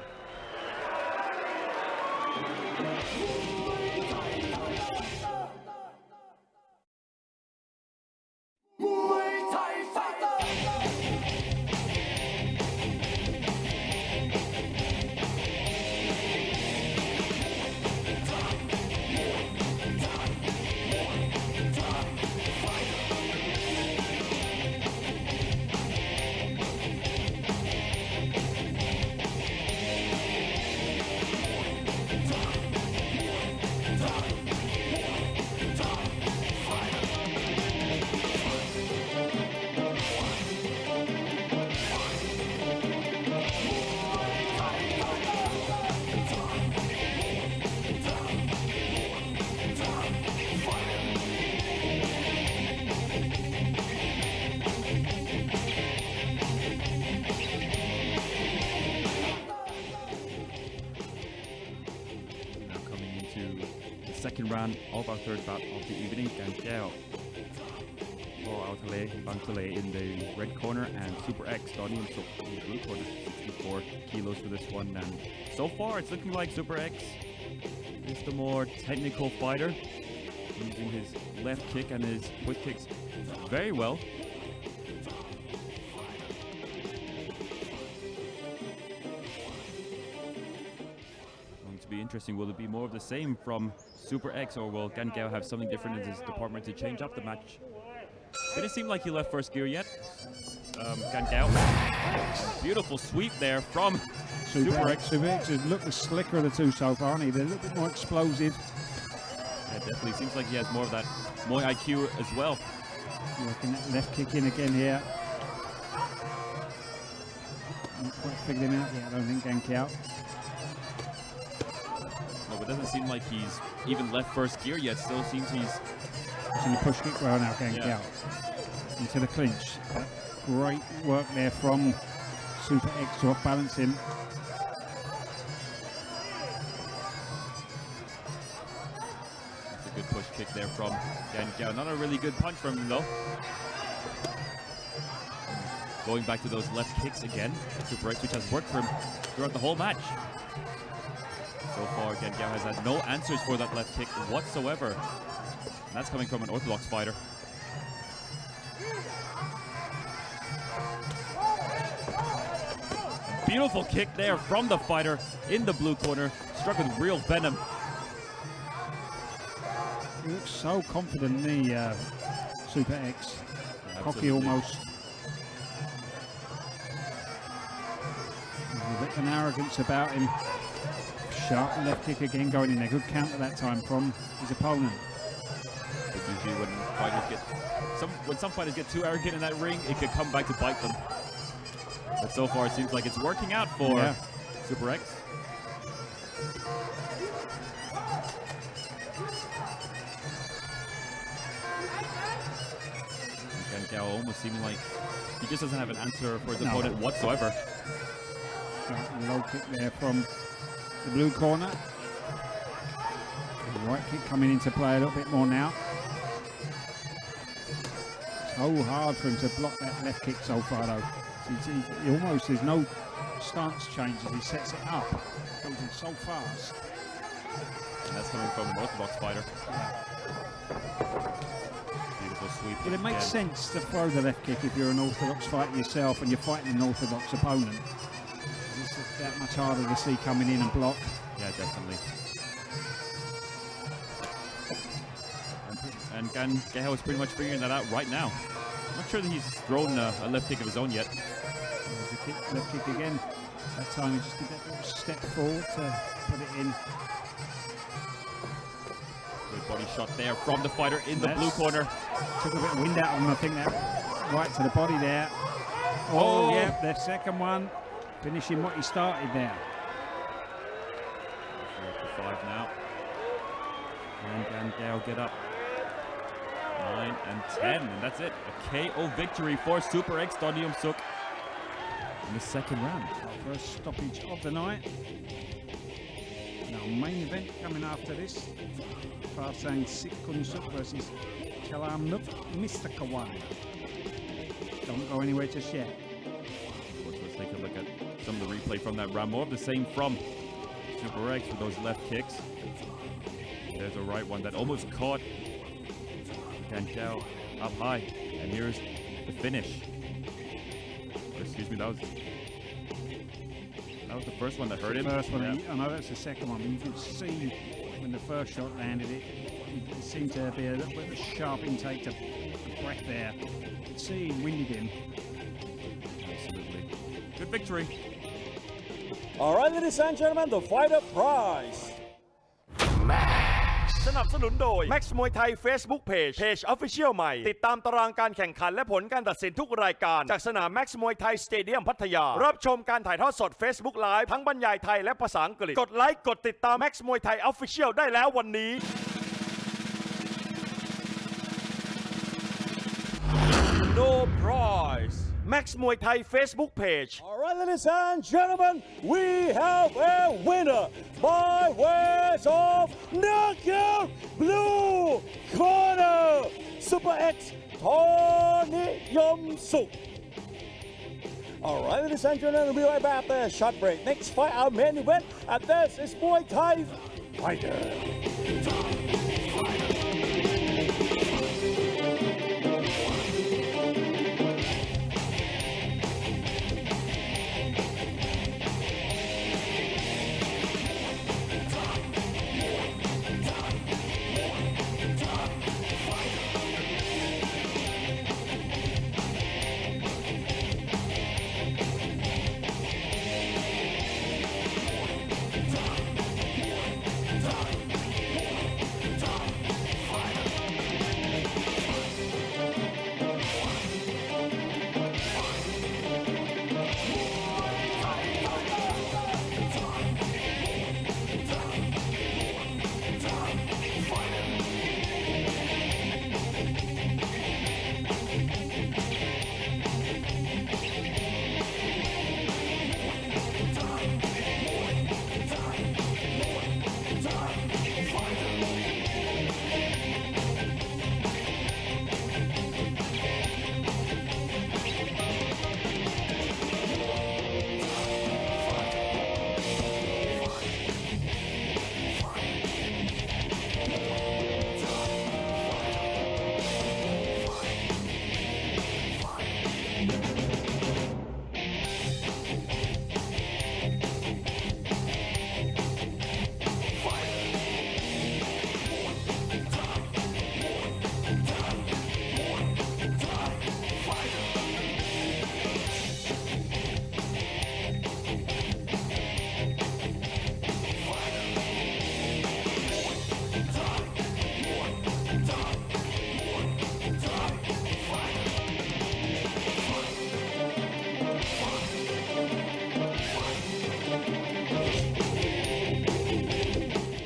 [SPEAKER 5] Second round of our third bout of the evening. Gankao for Bangtale in the red corner and Super X Donnie in the blue corner. 64 kilos for this one, and so far it's looking like Super X is the more technical fighter, using his left kick and his push kicks very well. Be interesting. Will it be more of the same from Super X, or will Gankao have something different in his department to change up the match? Didn't seem like he left first gear yet. Gankao. Beautiful sweep there from Super X.
[SPEAKER 4] Super X has looked the slicker of the two so far, aren't he? They're a little bit more explosive.
[SPEAKER 5] Yeah, definitely seems like he has more of that Muay IQ as well.
[SPEAKER 4] Working that left kick in again here. Not quite figured him out yet, I don't think, Gankao.
[SPEAKER 5] No, it doesn't seem like he's even left first gear yet. Still seems he's
[SPEAKER 4] in the push kick well now, Gankao. Into the clinch. Great work there from Super X to off-balance him.
[SPEAKER 5] That's a good push kick there from Gankao. Not a really good punch from him though. Going back to those left kicks again. Super X, which has worked for him throughout the whole match. So far, Gankao has had no answers for that left kick whatsoever. And that's coming from an orthodox fighter. Beautiful kick there from the fighter in the blue corner. Struck with real venom.
[SPEAKER 4] He looks so confident, the Super X.
[SPEAKER 5] Yeah,
[SPEAKER 4] cocky almost. A bit of an arrogance about him. Sharp left kick again going in there. Good counter that time from his opponent.
[SPEAKER 5] But usually when some fighters get too arrogant in that ring, it could come back to bite them. But so far it seems like it's working out for Super X. Gankao almost seeming like he just doesn't have an answer for his opponent whatsoever.
[SPEAKER 4] Low kick there from the blue corner. The right kick coming into play a little bit more now. So hard for him to block that left kick so far though. He almost, there's no stance change as he sets it up. Goes in so fast.
[SPEAKER 5] And that's coming from an orthodox fighter. Beautiful sweep.
[SPEAKER 4] But it makes sense to throw the left kick if you're an orthodox fighter yourself and you're fighting an orthodox opponent. It's that much harder to see coming in and block.
[SPEAKER 5] Yeah, definitely. And Gahel is pretty much figuring that out right now. I'm not sure that he's thrown a left kick of his own yet.
[SPEAKER 4] There's the kick, left kick again. That time he just did that little step forward to put it in.
[SPEAKER 5] Good body shot there from the fighter in the blue corner.
[SPEAKER 4] Took a bit of wind out of him, I think, that right to the body there. Oh, yeah, the second one, finishing what he started there.
[SPEAKER 5] 4-5 now. And Gahel get up. 9 and 10, and that's it. A KO victory for Super X Donium Suk in the second round.
[SPEAKER 4] Our first stoppage of the night. Now, main event coming after this. Farsang Sitkun Suk versus Chalam Nuk Mr. Kawan. Don't go anywhere just yet.
[SPEAKER 5] Let's take a look at some of the replay from that round. More of the same from Super X with those left kicks. There's a right one that almost caught Gahel up high, and here's the finish. Excuse me, that was the first one that hurt him.
[SPEAKER 4] First one, yeah. I know that's the second one, but you could see when the first shot landed it seemed to be a little bit of a sharp intake of breath there. You could see he winded him.
[SPEAKER 5] Absolutely. Good victory.
[SPEAKER 3] All right, ladies and gentlemen, the fighter prize.
[SPEAKER 2] สนับสนุนโดย Max Muay Thai Facebook Page Official ใหม่ติดตามตารางการแข่งขันและผลการตัดสินทุกรายการจากสนาม Max Muay Thai Stadium พัทยารับชมการถ่ายทอดสด Facebook Live ทั้งบรรยายไทยและภาษาอังกฤษกดไลค์กดติดตาม Max Muay Thai Official ได้แล้ววันนี้ No prize Max Muay Thai Facebook Page.
[SPEAKER 3] All right, ladies and gentlemen, we have a winner by way of knockout blue corner, Super X Donium Suk. All right, ladies and gentlemen, we'll be right back after a short break. Next fight, our main event, and this is Muay Thai Fighter.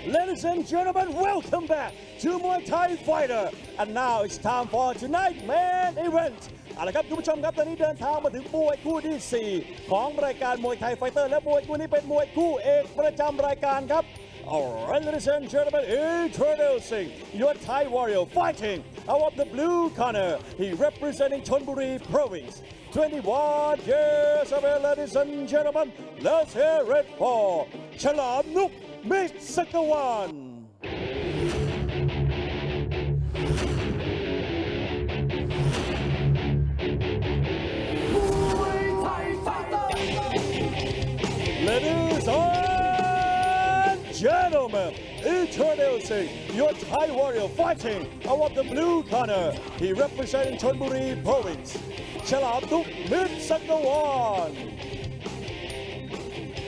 [SPEAKER 3] Ladies and gentlemen, welcome back to Muay Thai fighter. And now it's time for tonight's main event เอาละครับคุณผู้ชมครับตอนนี้เดินทางมาถึงมวยคู่ที่ 4 ของรายการมวยไทยไฟเตอร์และมวยคู่นี้เป็นมวยคู่เอกประจำรายการครับ Alright, ladies and gentlemen, introducing your Thai warrior fighting out of the blue corner. He representing Chonburi Province. 21 years of age, ladies and gentlemen. Let's hear it for Chalam Nuk Misakawan. Ladies and gentlemen, introducing your Thai warrior fighting out of the blue corner. He representing Chonburi Province. Chalam Nuk Misakawan.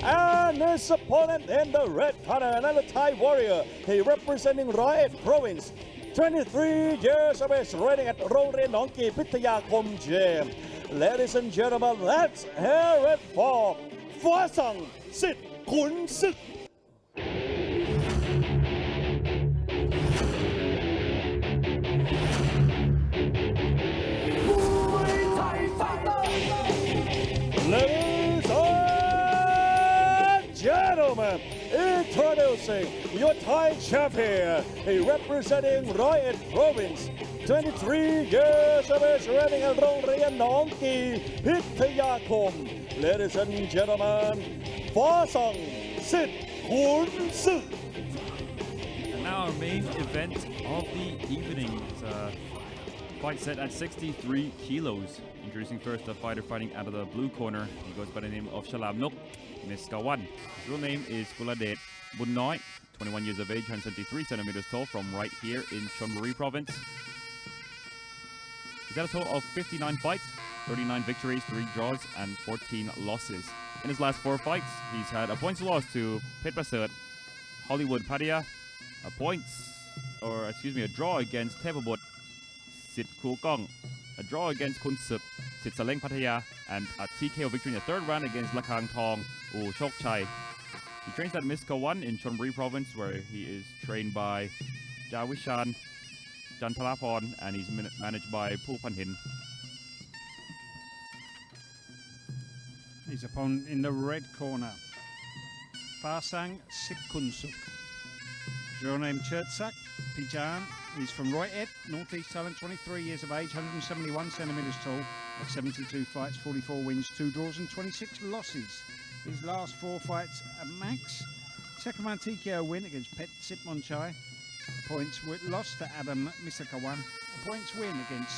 [SPEAKER 3] And his opponent in the red corner, another Thai warrior. He representing Roy Province. 23 years of age, training at โรงเรียนหนองกีพิทยาคมเจม Ladies and gentlemen, let's hear it for ฟ้าสั่งสิทธิ์ขุนศึก Ladies and gentlemen, introducing your Thai champion. He representing Roy Province. 23 years of age, running at โรงเรียนหนองกีพิทยาคม Ladies and gentlemen, ฟ้าสั่งสิทธิ์ขุนศึก
[SPEAKER 5] And now our main event of the evening is a fight set at 63 kilos. Introducing first the fighter fighting out of the blue corner. He goes by the name of Chalam Nuk Misakawan. His real name is Kuladet Bunnoi, 21 years of age, 173 centimeters tall, from right here in Chonburi Province. He's had a total of 59 fights, 39 victories, 3 draws, and 14 losses. In his last 4 fights, he's had a points loss to Pet Basert, Hollywood Pattaya, a draw against Tepabut, Sit Kukong, a draw against Kun Suk, Sit Saleng Pattaya, and a TKO victory in the 3rd round against Lakang Tong U Chok Chai. He trains at Misakawan in Chonburi Province, where he is trained by Jawishan Jantalapon, and he's managed by Pulpan Hin.
[SPEAKER 4] His opponent in the red corner, Farsang Sikkunsuk. Real name Chertsak Pijan. He's from Roy Northeast Thailand, 23 years of age, 171 centimeters tall, at 72 fights, 44 wins, 2 draws, and 26 losses. His last 4 fights at max. Second round TKO win against Pet Sitmonchai. Points lost to Adam Misakawan. A points win against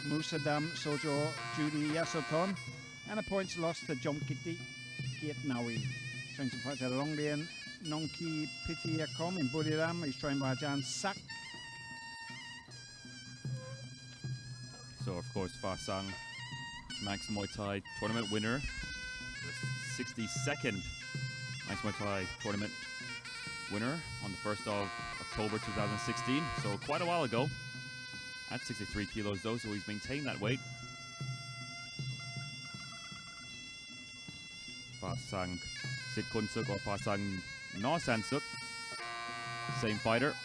[SPEAKER 4] Musadam Sojo Judy Yasoton. And a points lost to Jomkiti Kietnawi. Trains and fights at Longdian Nongki Pitiakom in Buriram. He's trained by Jan Sak.
[SPEAKER 5] So, of course, Farsang, Max Muay Thai tournament winner, the 62nd Max Muay Thai tournament winner on the 1st of October 2016. So, quite a while ago, at 63 kilos though, so he's maintained that weight. Farsang Sitkunsuk or Farsang No Sansuk, same fighter.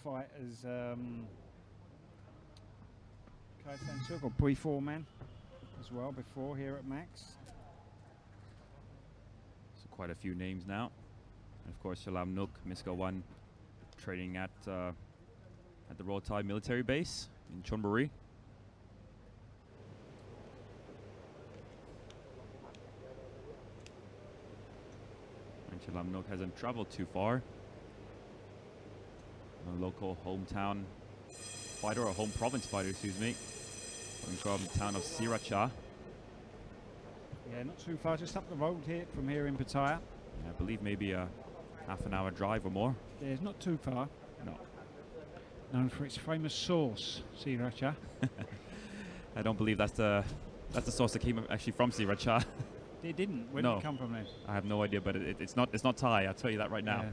[SPEAKER 4] Fight as Kai Sansuk or Pui Foreman as well before here at Max.
[SPEAKER 5] So quite a few names now. And of course Chalam Nuk Misakawan training at the Royal Thai military base in Chonburi. And Chalam Nuk hasn't traveled too far. A local hometown fighter, or home province fighter, excuse me, from the town of Sriracha.
[SPEAKER 4] Yeah, not too far, just up the road here from here in Pattaya.
[SPEAKER 5] I believe maybe a half-an-hour drive or more.
[SPEAKER 4] Yeah, it's not too far.
[SPEAKER 5] No.
[SPEAKER 4] Known for its famous sauce, Sriracha.
[SPEAKER 5] I don't believe that's the sauce that came actually from Sriracha.
[SPEAKER 4] It didn't. Where did it come from then?
[SPEAKER 5] I have no idea, but it's not Thai. I'll tell you that right now.
[SPEAKER 4] Yeah.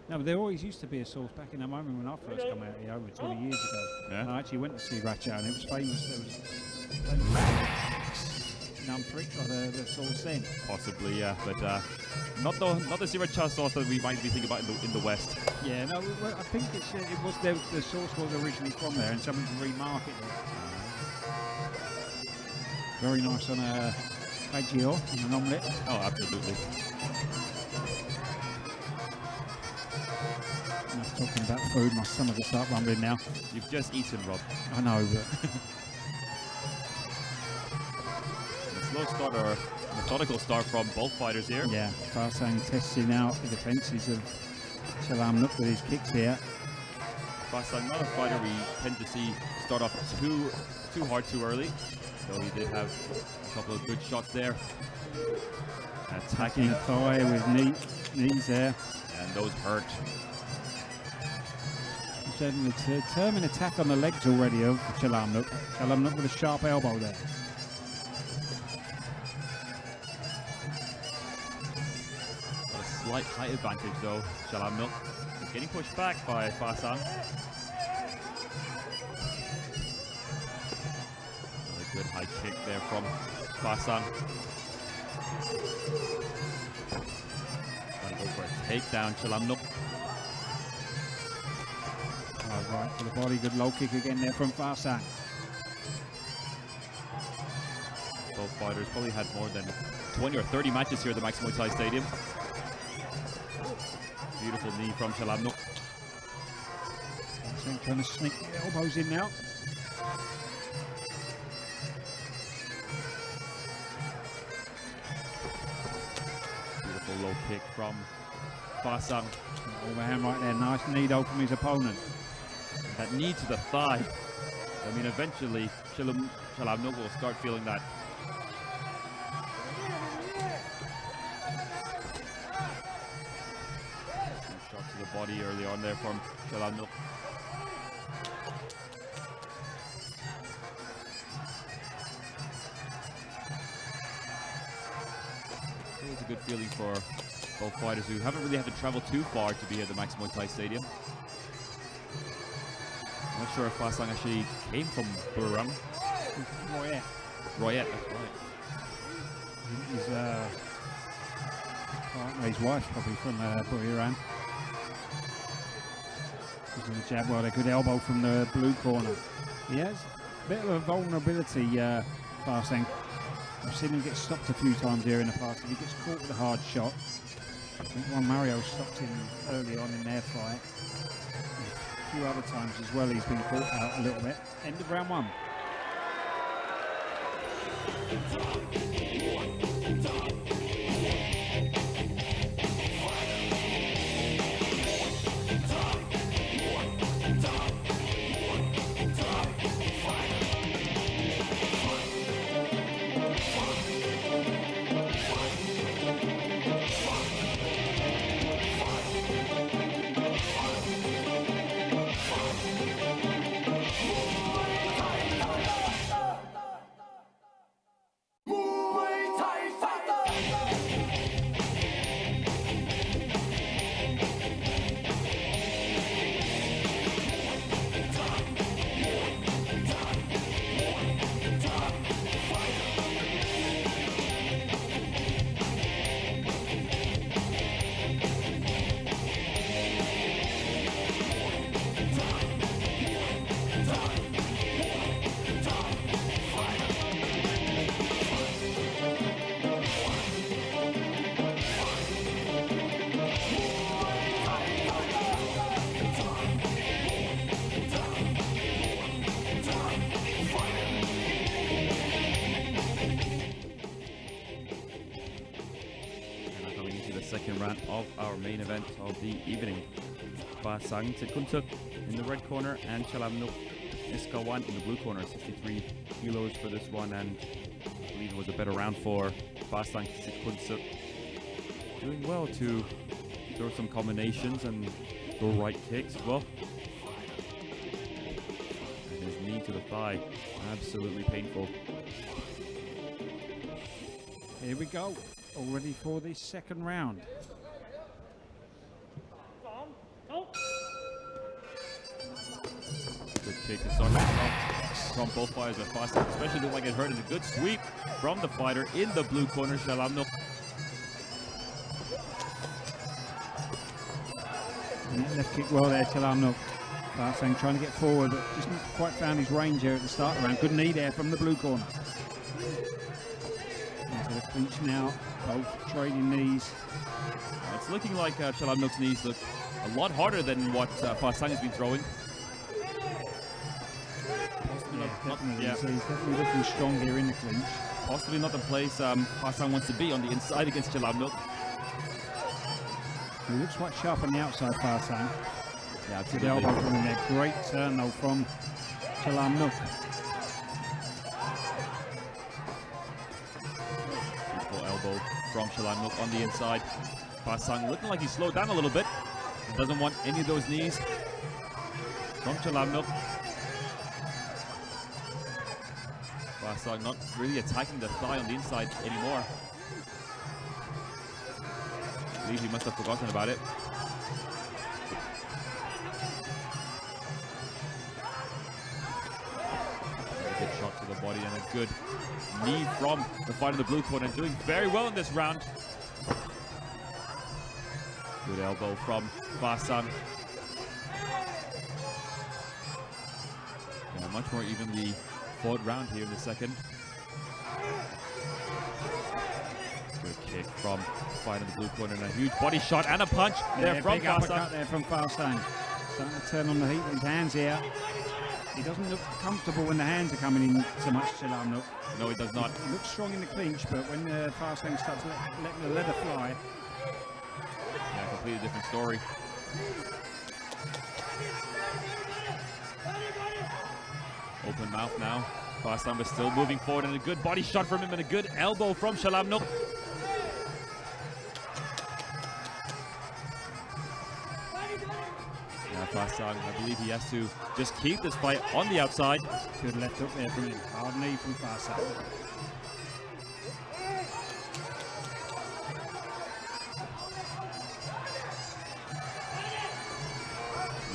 [SPEAKER 4] No, but there always used to be a sauce back in the moment when I first came out here over 20 years ago.
[SPEAKER 5] Yeah.
[SPEAKER 4] And I actually went to Sriracha and it was famous. numb prick or the sauce then.
[SPEAKER 5] Possibly, yeah, but not the sriracha sauce that we might be thinking about in the West.
[SPEAKER 4] Yeah, no, well, I think it was the sauce was originally from there, and someone's remarketed it. Very nice on a cacio and an omelette.
[SPEAKER 5] Oh, absolutely.
[SPEAKER 4] Enough talking about food, my stomach will start rumbling now.
[SPEAKER 5] You've just eaten, Rob.
[SPEAKER 4] I know, but
[SPEAKER 5] A slow start or methodical start from both fighters here.
[SPEAKER 4] yeah, Farsang testing out the defences of Shalam Nook with his kicks here.
[SPEAKER 5] Farsang, not a fighter we tend to see start off too hard too early. So he did have a couple of good shots there.
[SPEAKER 4] Attacking the thigh with knees there.
[SPEAKER 5] And those hurt.
[SPEAKER 4] Certainly determined attack on the legs already of Shalam Nook. Shalam Nook with a sharp elbow there.
[SPEAKER 5] Got a slight height advantage though, Shalam Nook. Getting pushed back by Farsang. Another good high kick there from Farsang. Trying to go for a takedown, Shalam Nook.
[SPEAKER 4] Right to the body, good low kick again there from Farsang.
[SPEAKER 5] Both fighters probably had more than 20 or 30 matches here at the Max Muay Thai Stadium. Beautiful knee from Shalam Nook.
[SPEAKER 4] Farsang trying to sneak the elbows in now.
[SPEAKER 5] Beautiful low kick from Farsang.
[SPEAKER 4] Overhand right there, nice knee though from his opponent.
[SPEAKER 5] That knee to the thigh. I mean, eventually, Shalam Nook will start feeling that. Shot to the body early on there from Shalam Nook. It's a good feeling for both fighters who haven't really had to travel too far to be here at the Max Muay Thai Stadium. I'm not sure if Farsang actually came from Burang.
[SPEAKER 4] Royette.
[SPEAKER 5] Royette, that's right.
[SPEAKER 4] His partner, his wife probably from Buriram. Using the jab, well, a good elbow from the blue corner. He has a bit of a vulnerability, Farsang. I've seen him get stopped a few times here in the past. If he gets caught with a hard shot, I think Juan Mario stopped him early on in their fight. A few other times as well, he's been caught out a little bit. End of round one.
[SPEAKER 5] Second round of our main event of the evening. Farsang Titkuntuk in the red corner and Shalam Nook Iskawan in the blue corner. 63 kilos for this one, and I believe it was a better round for Farsang Titkuntuk. Doing well to throw some combinations and throw right kicks as well. And his knee to the thigh, absolutely painful.
[SPEAKER 4] Here we go. All ready for the second round.
[SPEAKER 5] Good kick to start off. from both fighters at Fasang, especially looked like it hurt. A good sweep from the fighter in the blue corner, Shalamnuk.
[SPEAKER 4] Left kick well there, Shalamnuk. Fasang trying to get forward, but just not quite found his range here at the start of the round. Good knee there from the blue corner. Into the clinch now, both trading knees.
[SPEAKER 5] It's looking like Shalamnuk's knees look a lot harder than what Fasang has been throwing.
[SPEAKER 4] Definitely. So he's definitely looking strong here in the clinch.
[SPEAKER 5] Possibly not the place Fasang wants to be on the inside against Shalamnuk.
[SPEAKER 4] He looks quite sharp on the outside, Fasang.
[SPEAKER 5] Yeah,
[SPEAKER 4] Good elbow from him there. Great turn though from Shalamnuk.
[SPEAKER 5] Beautiful elbow from Shalamnuk on the inside. Fasang looking like he slowed down a little bit. He doesn't want any of those knees from Shalamnuk. Fasang not really attacking the thigh on the inside anymore. I believe he must have forgotten about it. Good shot to the body and a good knee from the fight in the blue corner, doing very well in this round. Good elbow from Fasang. Yeah, much more evenly fought round here in the second. Good kick from fight in the blue corner and a huge body shot and a punch there from
[SPEAKER 4] big uppercut
[SPEAKER 5] Fasang.
[SPEAKER 4] there from Fasang. Starting to turn on the heat with his hands here. He doesn't look comfortable when the hands are coming in so much, Shalamnuk.
[SPEAKER 5] No, he does not.
[SPEAKER 4] He looks strong in the clinch, but when Fasang starts letting the leather fly.
[SPEAKER 5] Yeah, completely different story. Open mouth now. Fasang is still moving forward and a good body shot from him and a good elbow from Shalamnuk. Now Fasang, I believe he has to just keep this fight on the outside.
[SPEAKER 4] Good left hook there from him. Hard knee from Fasang.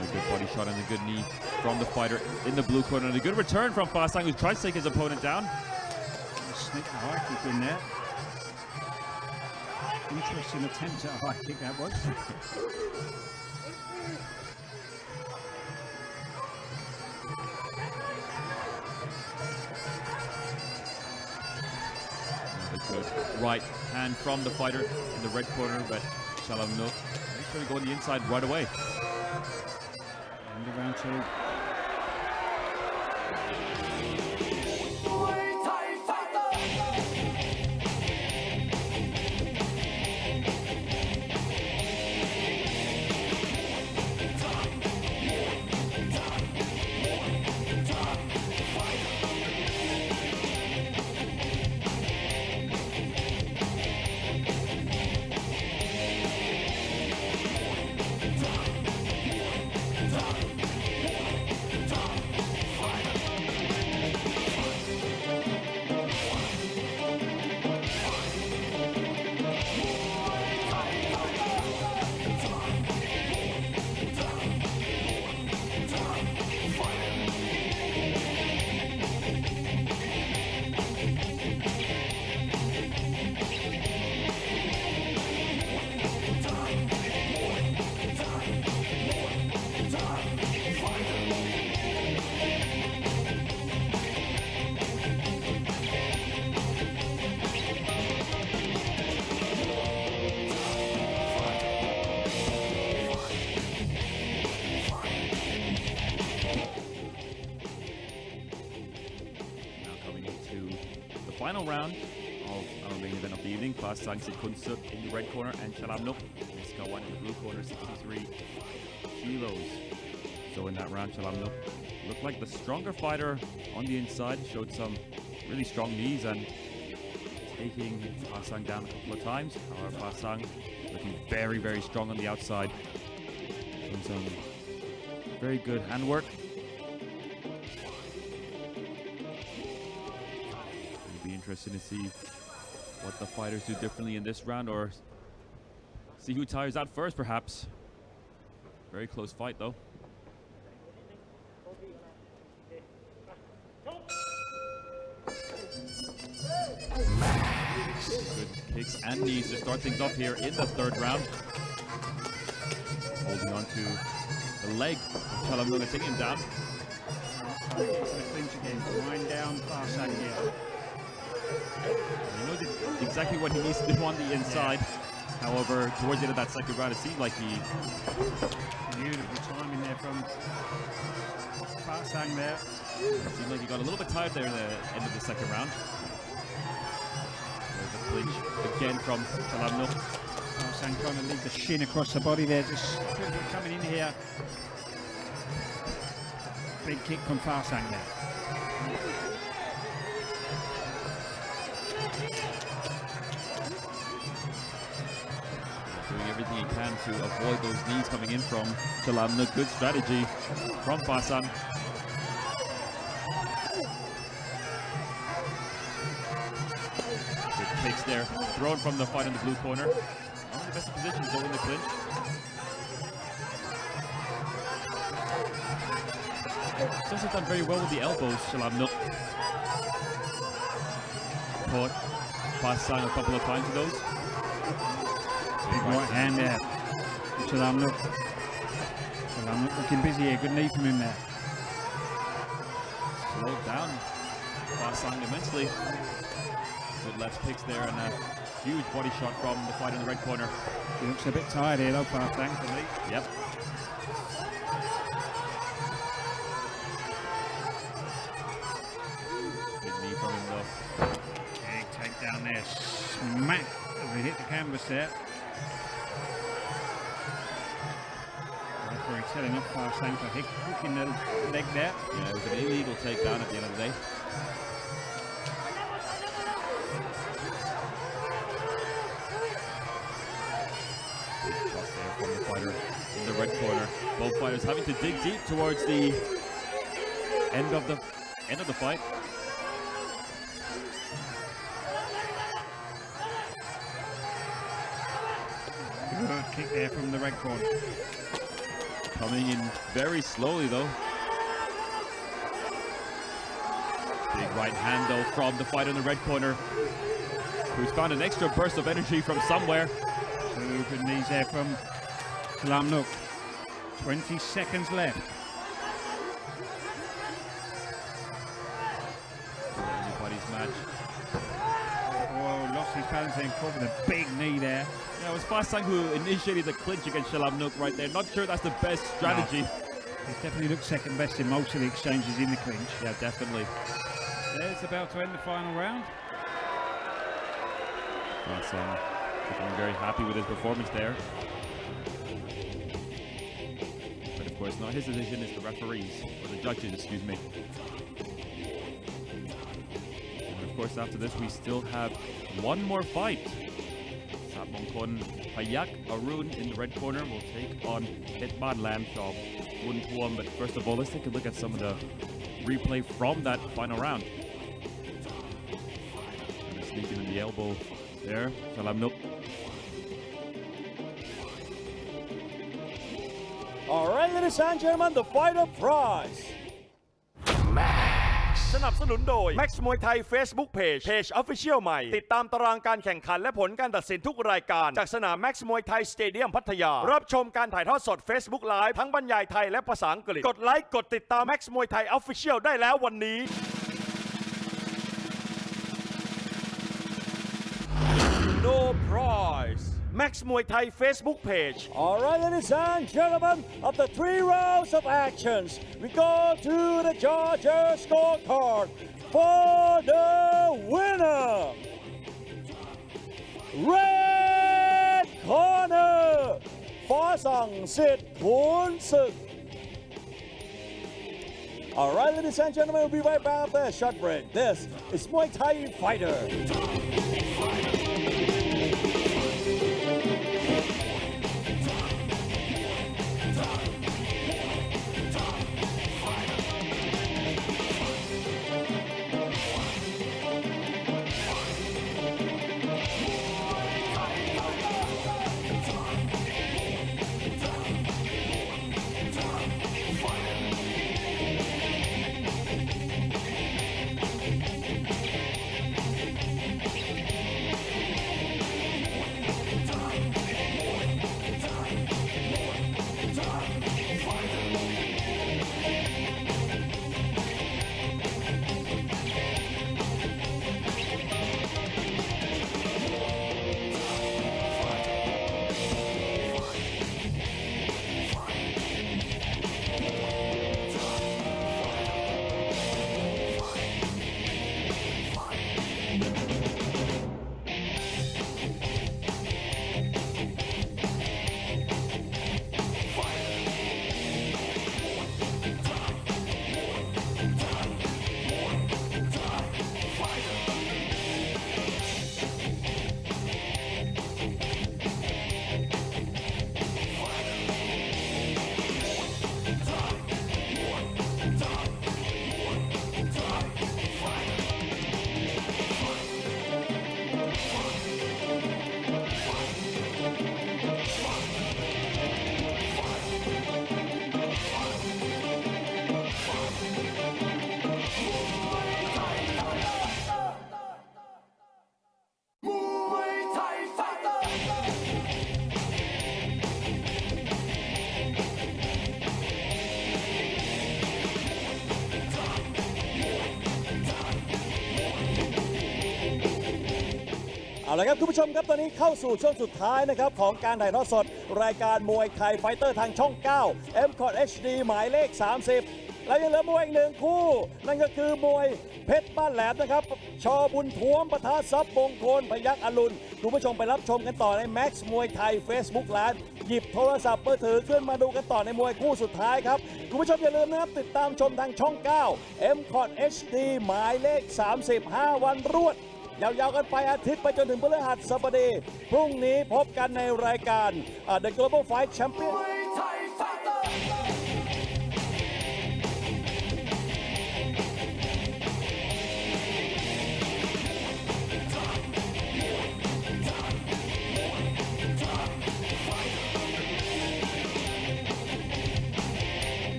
[SPEAKER 5] A good body shot and a good knee from the fighter in the blue corner. And a good return from Fasang, who tries to take his opponent down.
[SPEAKER 4] Sneak a high kick in there. Interesting attempt at a high kick that was.
[SPEAKER 5] Good right hand from the fighter in the red corner, but Shalamnuk makes sure to go on the inside right away.
[SPEAKER 4] End of round two.
[SPEAKER 5] Final round of our main event of the evening. Fasang Sitkunsuk in the red corner and Shalamnuk Niskawan in the blue corner, 63 kilos. So in that round, Shalamnuk looked like the stronger fighter on the inside, showed some really strong knees and taking Fasang down a couple of times. However, Fasang looking very, very strong on the outside. Doing some very good handwork. Interesting to see what the fighters do differently in this round, or see who tires out first, perhaps. Very close fight, though. Good kicks and knees to start things off here in the third round. Holding on to the leg of Chalamnuk, taking him down.
[SPEAKER 4] The clinch again, wind down, Farsang here.
[SPEAKER 5] He knows exactly what he needs to do on the inside. However, towards the end of that second round, it seemed like he...
[SPEAKER 4] Beautiful timing there from Farsang there.
[SPEAKER 5] It seemed like he got a little bit tired there at the end of the second round. There's a clinch again from Chalamnuk.
[SPEAKER 4] Farsang trying to lead the shin across the body there, just coming in here. Big kick from Farsang there.
[SPEAKER 5] Doing everything he can to avoid those knees coming in from Chalamnuk. Good strategy from Farsang. Good kicks there, thrown from the fight in the blue corner. One of the best positions though in the clinch. He's also done very well with the elbows, Chalamnuk. Caught Farsang a couple of times with those.
[SPEAKER 4] Big right hand there. Chalamnuk. Chalamnuk looking busy here. Good knee from him there.
[SPEAKER 5] Slowed down Farsang immensely. Good left kicks there and a huge body shot from the fight in the red corner.
[SPEAKER 4] He looks a bit tired here though, Farsang.
[SPEAKER 5] Yep. Big knee from him though.
[SPEAKER 4] Big takedown there. Smack as he hit the canvas there. Referee telling off Farsang for hooking the leg there.
[SPEAKER 5] Yeah, it was an illegal takedown at the end of the day. Big shot there from the fighter in the red corner. Both fighters having to dig deep towards the end of the fight.
[SPEAKER 4] Good kick there from the red corner.
[SPEAKER 5] Coming in very slowly though. Big right hand though from the fighter in the red corner, who's found an extra burst of energy from somewhere.
[SPEAKER 4] Two good knees there from Chalamnuk. 20 seconds left.
[SPEAKER 5] Anybody's match.
[SPEAKER 4] Oh, lost his balance and caught with a big knee there.
[SPEAKER 5] Yeah, it was Farsang who initiated the clinch against Chalamnuk right there. Not sure that's the best strategy.
[SPEAKER 4] No. He's definitely looked second best in most of the exchanges in the clinch.
[SPEAKER 5] Yeah, definitely.
[SPEAKER 4] It's about to end the final round.
[SPEAKER 5] Farsang looking very happy with his performance there. But of course, not his decision, it's the referees, or the judges, excuse me. And of course, after this, we still have one more fight. Mongkon Payak Arun in the red corner will take on Hetman Lamshaw Wun Tuam. But first of all, let's take a look at some of the replay from that final round. Sneaking in the elbow there, Chalamnuk.
[SPEAKER 3] All right, ladies and gentlemen, the fighter prize.
[SPEAKER 2] สนับสนุนโดย Max Muay Thai Facebook Page Official ใหม่ติดตามตารางการแข่งขันและผลการตัดสินทุกรายการจากสนาม Max Muay Thai Stadium พัทยารับชมการถ่ายทอดสด Facebook Live ทั้งบรรยายไทยและภาษาอังกฤษกดไลค์กดติดตาม Max Muay Thai Official ได้แล้ววันนี้ No prize Max Muay Thai Facebook Page.
[SPEAKER 3] All right, ladies and gentlemen, after 3 rounds of actions, we go to the judges' scorecard for the winner. Red corner, Farsang Sitkun Suk. All right, ladies and gentlemen, we'll be right back after a short break. This is Muay Thai Fighter. ละครับคุณผู้ชมครับตอนนี้เข้าสู่ช่วงสุดท้ายนะครับของการถ่ายทอดสดรายการมวยไทยไฟเตอร์ทางช่อง 9 m c o t HD หมายเลข 30 แล้วยังเหลือมวยอีกหนึ่งคู่ นั่นก็คือมวยเพชรบ้านแหลมนะครับชอบุญท้วมปะทะซับมงคลพยัคฆ์อรุณคุณผู้ชมไปรับชมกันต่อใน Max มวยไทย Facebook Live หยิบโทรศัพท์มือถือขึ้นมาดูกันต่อในมวยคู่สุดท้ายครับคุณผู้ชมอย่าลืมนะครับติดตามชมทางช่อง 9 m c o t HD หมายเลข 35 วันรวดยาวๆกันไปอาทิตย์ไปจนถึงพฤหัสบดีพรุ่งนี้พบกันในรายการ The Global Fight Champion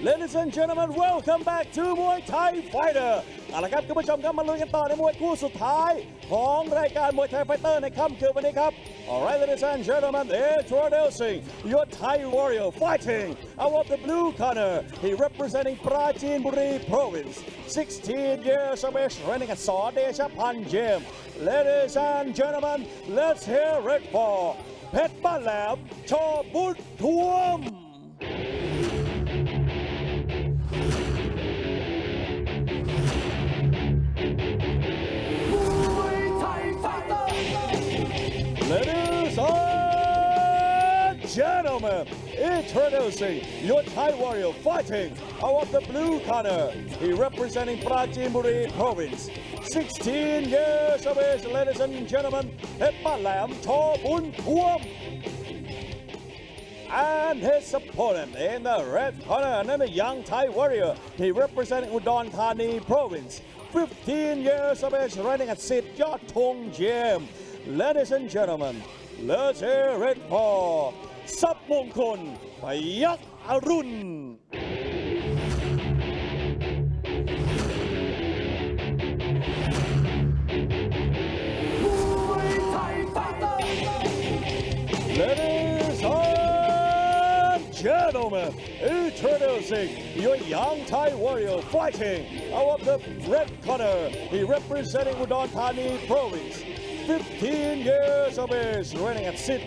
[SPEAKER 3] Ladies and gentlemen, welcome back to Muay Thai Fighter เอาละครับคุณผู้ชมครับมาลุ้นกันต่อในมวยคู่สุดท้ายของรายการมวยไทยไฟเตอร์ในค่ำคืนวันนี้ครับ Alright, ladies and gentlemen, introducing your Thai warrior fighting out of the blue corner. He representing Prachin Buri Province, 16 years of age, running at Sawdesha Panjim. Ladies and gentlemen, let's hear it for Phet Ban Lam Chaw Bun Thuom. Ladies and gentlemen, introducing your Thai warrior fighting out of the blue corner. He representing Prachin Buri Province, 16 years of age, ladies and gentlemen, Phet Ban Lam Chaw Bun Thuom. And his opponent in the red corner, another young Thai warrior. He representing Udon Thani Province, 15 years of age, running at Sit Yot Thong Gym. Ladies and gentlemen, let's hear it for Sap Mongkol Payak Arun. Ladies and gentlemen, introducing your young Thai warrior fighting out of the red corner. He representing Udon Thani Province, 15 years of age, running at Sit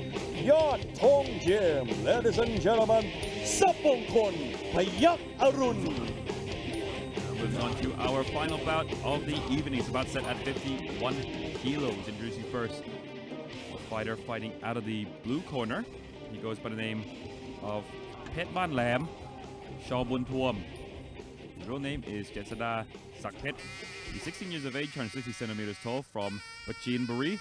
[SPEAKER 3] Yot Thong Gym. Ladies and gentlemen, Sap Mongkol Payak Arun.
[SPEAKER 5] Moving on to our final bout of the evening. It's about set at 51 kilos. Introducing first a fighter fighting out of the blue corner. He goes by the name of Phet Ban Lam Chaw Bun Thuom. His real name is Jesada Sakpet. He's 16 years of age, 160 centimeters tall, from Prachin Buri.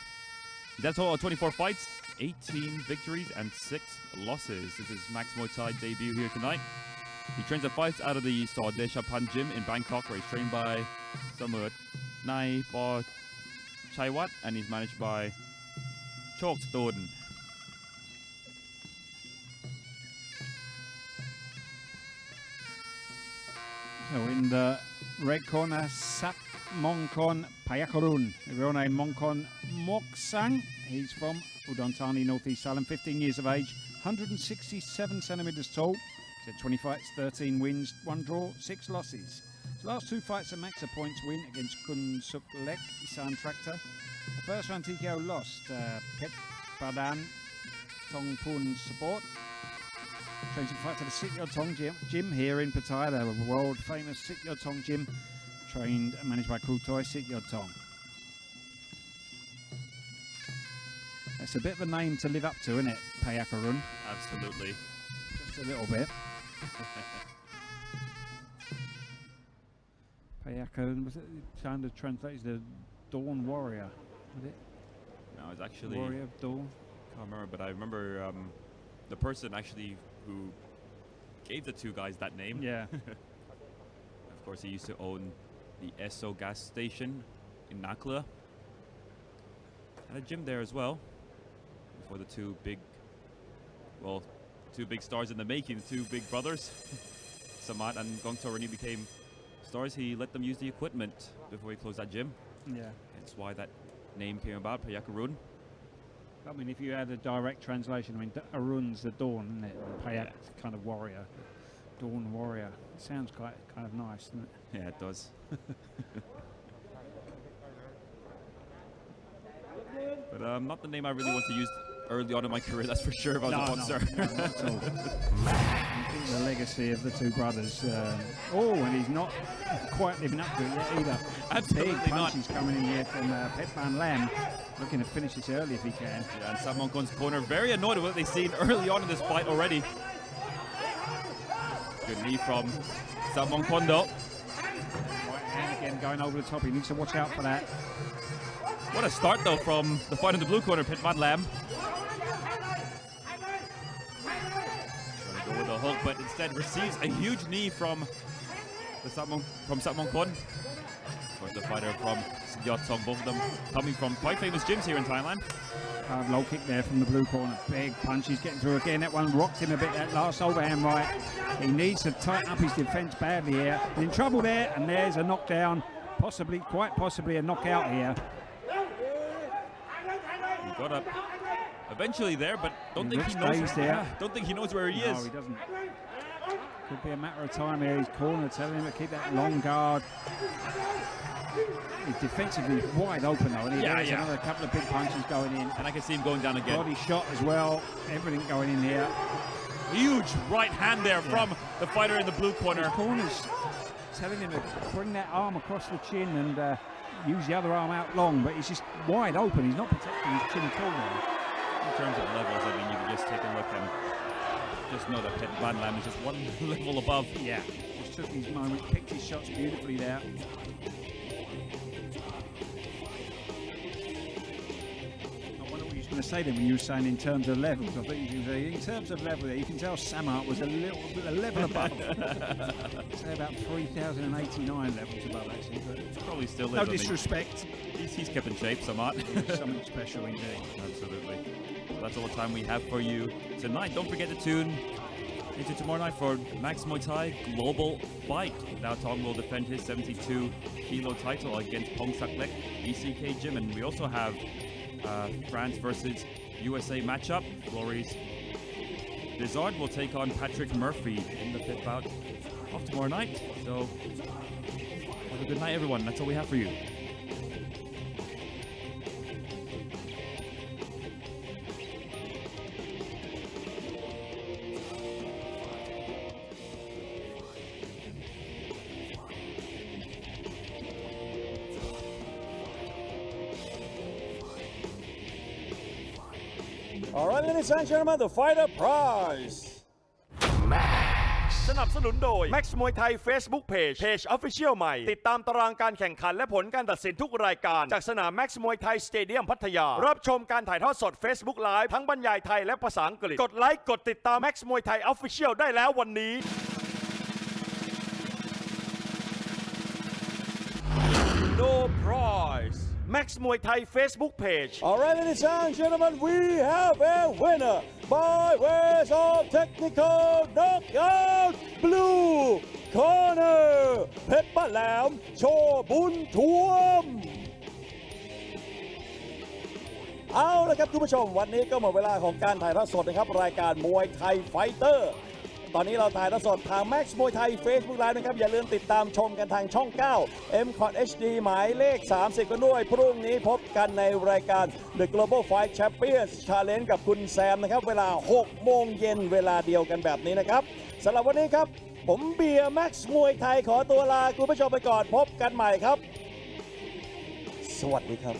[SPEAKER 5] He's had a total of 24 fights, 18 victories, and 6 losses. This is Max Muay Thai debut here tonight. He trains and fights out of the Sawdesha Pan Gym in Bangkok, where he's trained by Samut Nai Bo Chaiwat, and he's managed by Chok Stoden.
[SPEAKER 4] So in the red corner, Sap Mongkol Payak Arun, real name Mongkol Moksang. He's from Udon Thani, Northeast Thailand, 15 years of age, 167 centimeters tall. He's had 20 fights, 13 wins, 1 draw, 6 losses. His last 2 fights are max a points win against Kun Suk Lek, Isan Tractor. The first round TKO lost, Phet Badan Tong Pun support. Trains and fights at the Sit Yot Thong gym here in Pattaya, the world famous Sit Yot Thong gym, trained and managed by Krutoy Sit Yot Thong. It's a bit of a name to live up to, isn't it, Payak Arun?
[SPEAKER 5] Absolutely.
[SPEAKER 4] Just a little bit. Payak Arun, was it kind of translated as the Dawn Warrior? Was it?
[SPEAKER 5] No, it's actually...
[SPEAKER 4] Warrior of Dawn?
[SPEAKER 5] I can't remember, but I remember the person actually who gave the two guys that name.
[SPEAKER 4] Yeah.
[SPEAKER 5] Of course, he used to own the Esso gas station in Nakla. And a gym there as well. Before the two big stars in the making, the two big brothers, Samat and Gongtorini, became stars. He let them use the equipment before he closed that gym.
[SPEAKER 4] Yeah.
[SPEAKER 5] That's why that name came about, Payak Arun.
[SPEAKER 4] I mean, if you had a direct translation, I mean, Arun's the dawn, isn't it? And Payak's kind of warrior, dawn warrior. It sounds quite kind of nice, doesn't it?
[SPEAKER 5] Yeah, it does. But not the name I really want to use early on in my career, that's for sure, if I was a boxer.
[SPEAKER 4] No, not at all. I think the legacy of the two brothers. And he's not quite living up to it yet either.
[SPEAKER 5] Absolutely
[SPEAKER 4] Big
[SPEAKER 5] not.
[SPEAKER 4] punches coming in here from Petman Lam, looking to finish this early if he can.
[SPEAKER 5] Yeah, and Samongkon's corner very annoyed with what they've seen early on in this fight already. Good knee from Samongkon though.
[SPEAKER 4] Right hand again going over the top. He needs to watch out for that.
[SPEAKER 5] What a start though from the fight in the blue corner, Pitman Lam. Trying to go with a hook, but instead receives a huge knee from Samongkon. Of course, the fighter from Sigyot, both of them coming from quite famous gyms here in Thailand.
[SPEAKER 4] Low kick there from the blue corner. Big punch. He's getting through again. That one rocked him a bit, that last overhand right. He needs to tighten up his defense badly here. He's in trouble there, and there's a knockdown. Possibly, quite possibly a knockout here.
[SPEAKER 5] He got up eventually there, but don't think he knows where he is.
[SPEAKER 4] No, he doesn't. Could be a matter of time here. His corner telling him to keep that long guard. He's defensively wide open though, and there's another couple of big punches going in.
[SPEAKER 5] And I can see him going down again.
[SPEAKER 4] Body shot as well. Everything going in here.
[SPEAKER 5] Huge right hand there from the fighter in the blue corner.
[SPEAKER 4] His corner's telling him to bring that arm across the chin and use the other arm out long, but he's just wide open. He's not protecting his chin at all now.
[SPEAKER 5] In terms of levels, I mean, you can just take a look and just know that Petman Lam is just one level above.
[SPEAKER 4] Yeah, just took his moment, picked his shots beautifully there. I wonder what he was going to say then when you were saying in terms of levels. I think you say in terms of level, you can tell Samat was a level above. Say about 3,089 levels above actually, but
[SPEAKER 5] Probably still is.
[SPEAKER 4] no disrespect.
[SPEAKER 5] He's kept in shape somewhat.
[SPEAKER 4] Something special indeed.
[SPEAKER 5] Absolutely. So that's all the time we have for you tonight. Don't forget to tune into tomorrow night for Max Muay Thai Global Fight. Now Tong will defend his 72 kilo title against Pong Saklek ECK Gym, and we also have France versus USA matchup. Floris Desard will take on Patrick Murphy in the fifth bout of tomorrow night. So have a good night, everyone. That's all we have for you.
[SPEAKER 3] All right, ladies and gentlemen, the fighter prize.
[SPEAKER 2] สนับสนุนโดย Max Muay Thai Facebook Page Official ใหม่ ติดตามตารางการแข่งขันและผลการตัดสินทุกรายการจากสนาม Max Muay Thai Stadium พัทยารับชมการถ่ายทอดสด Facebook Live ทั้งบรรยายไทยและภาษาอังกฤษกดไลค์กดติดตาม Max Muay Thai Official ได้แล้ววันนี้ No prize Max Muay Thai Facebook Page
[SPEAKER 3] All right, ladies and gentlemen, we have a winner by ways of technical knockout. Blue corner, เพชรบ้านแหลมโชว์บุญท่วม เอาละครับคุณผู้ชมวันนี้ก็หมดเวลาของการถ่ายทอดสดนะครับรายการมวยไทยไฟเตอร์ตอนนี้เราถ่ายทอดสดทาง Max Muay Thai Facebook Live นะครับอย่าลืมติดตามชมกันทางช่อง 9 MCOT HD หมายเลข 30 กันด้วยพรุ่งนี้พบกันในรายการ The Global Fight Champions Challenge กับคุณแซมนะครับเวลา 6 โมงเย็นเวลาเดียวกันแบบนี้นะครับสำหรับวันนี้ครับผมเบียร์ Max Muay Thai ขอตัวลาคุณผู้ชมไปก่อนพบกันใหม่ครับสวัสดีครับ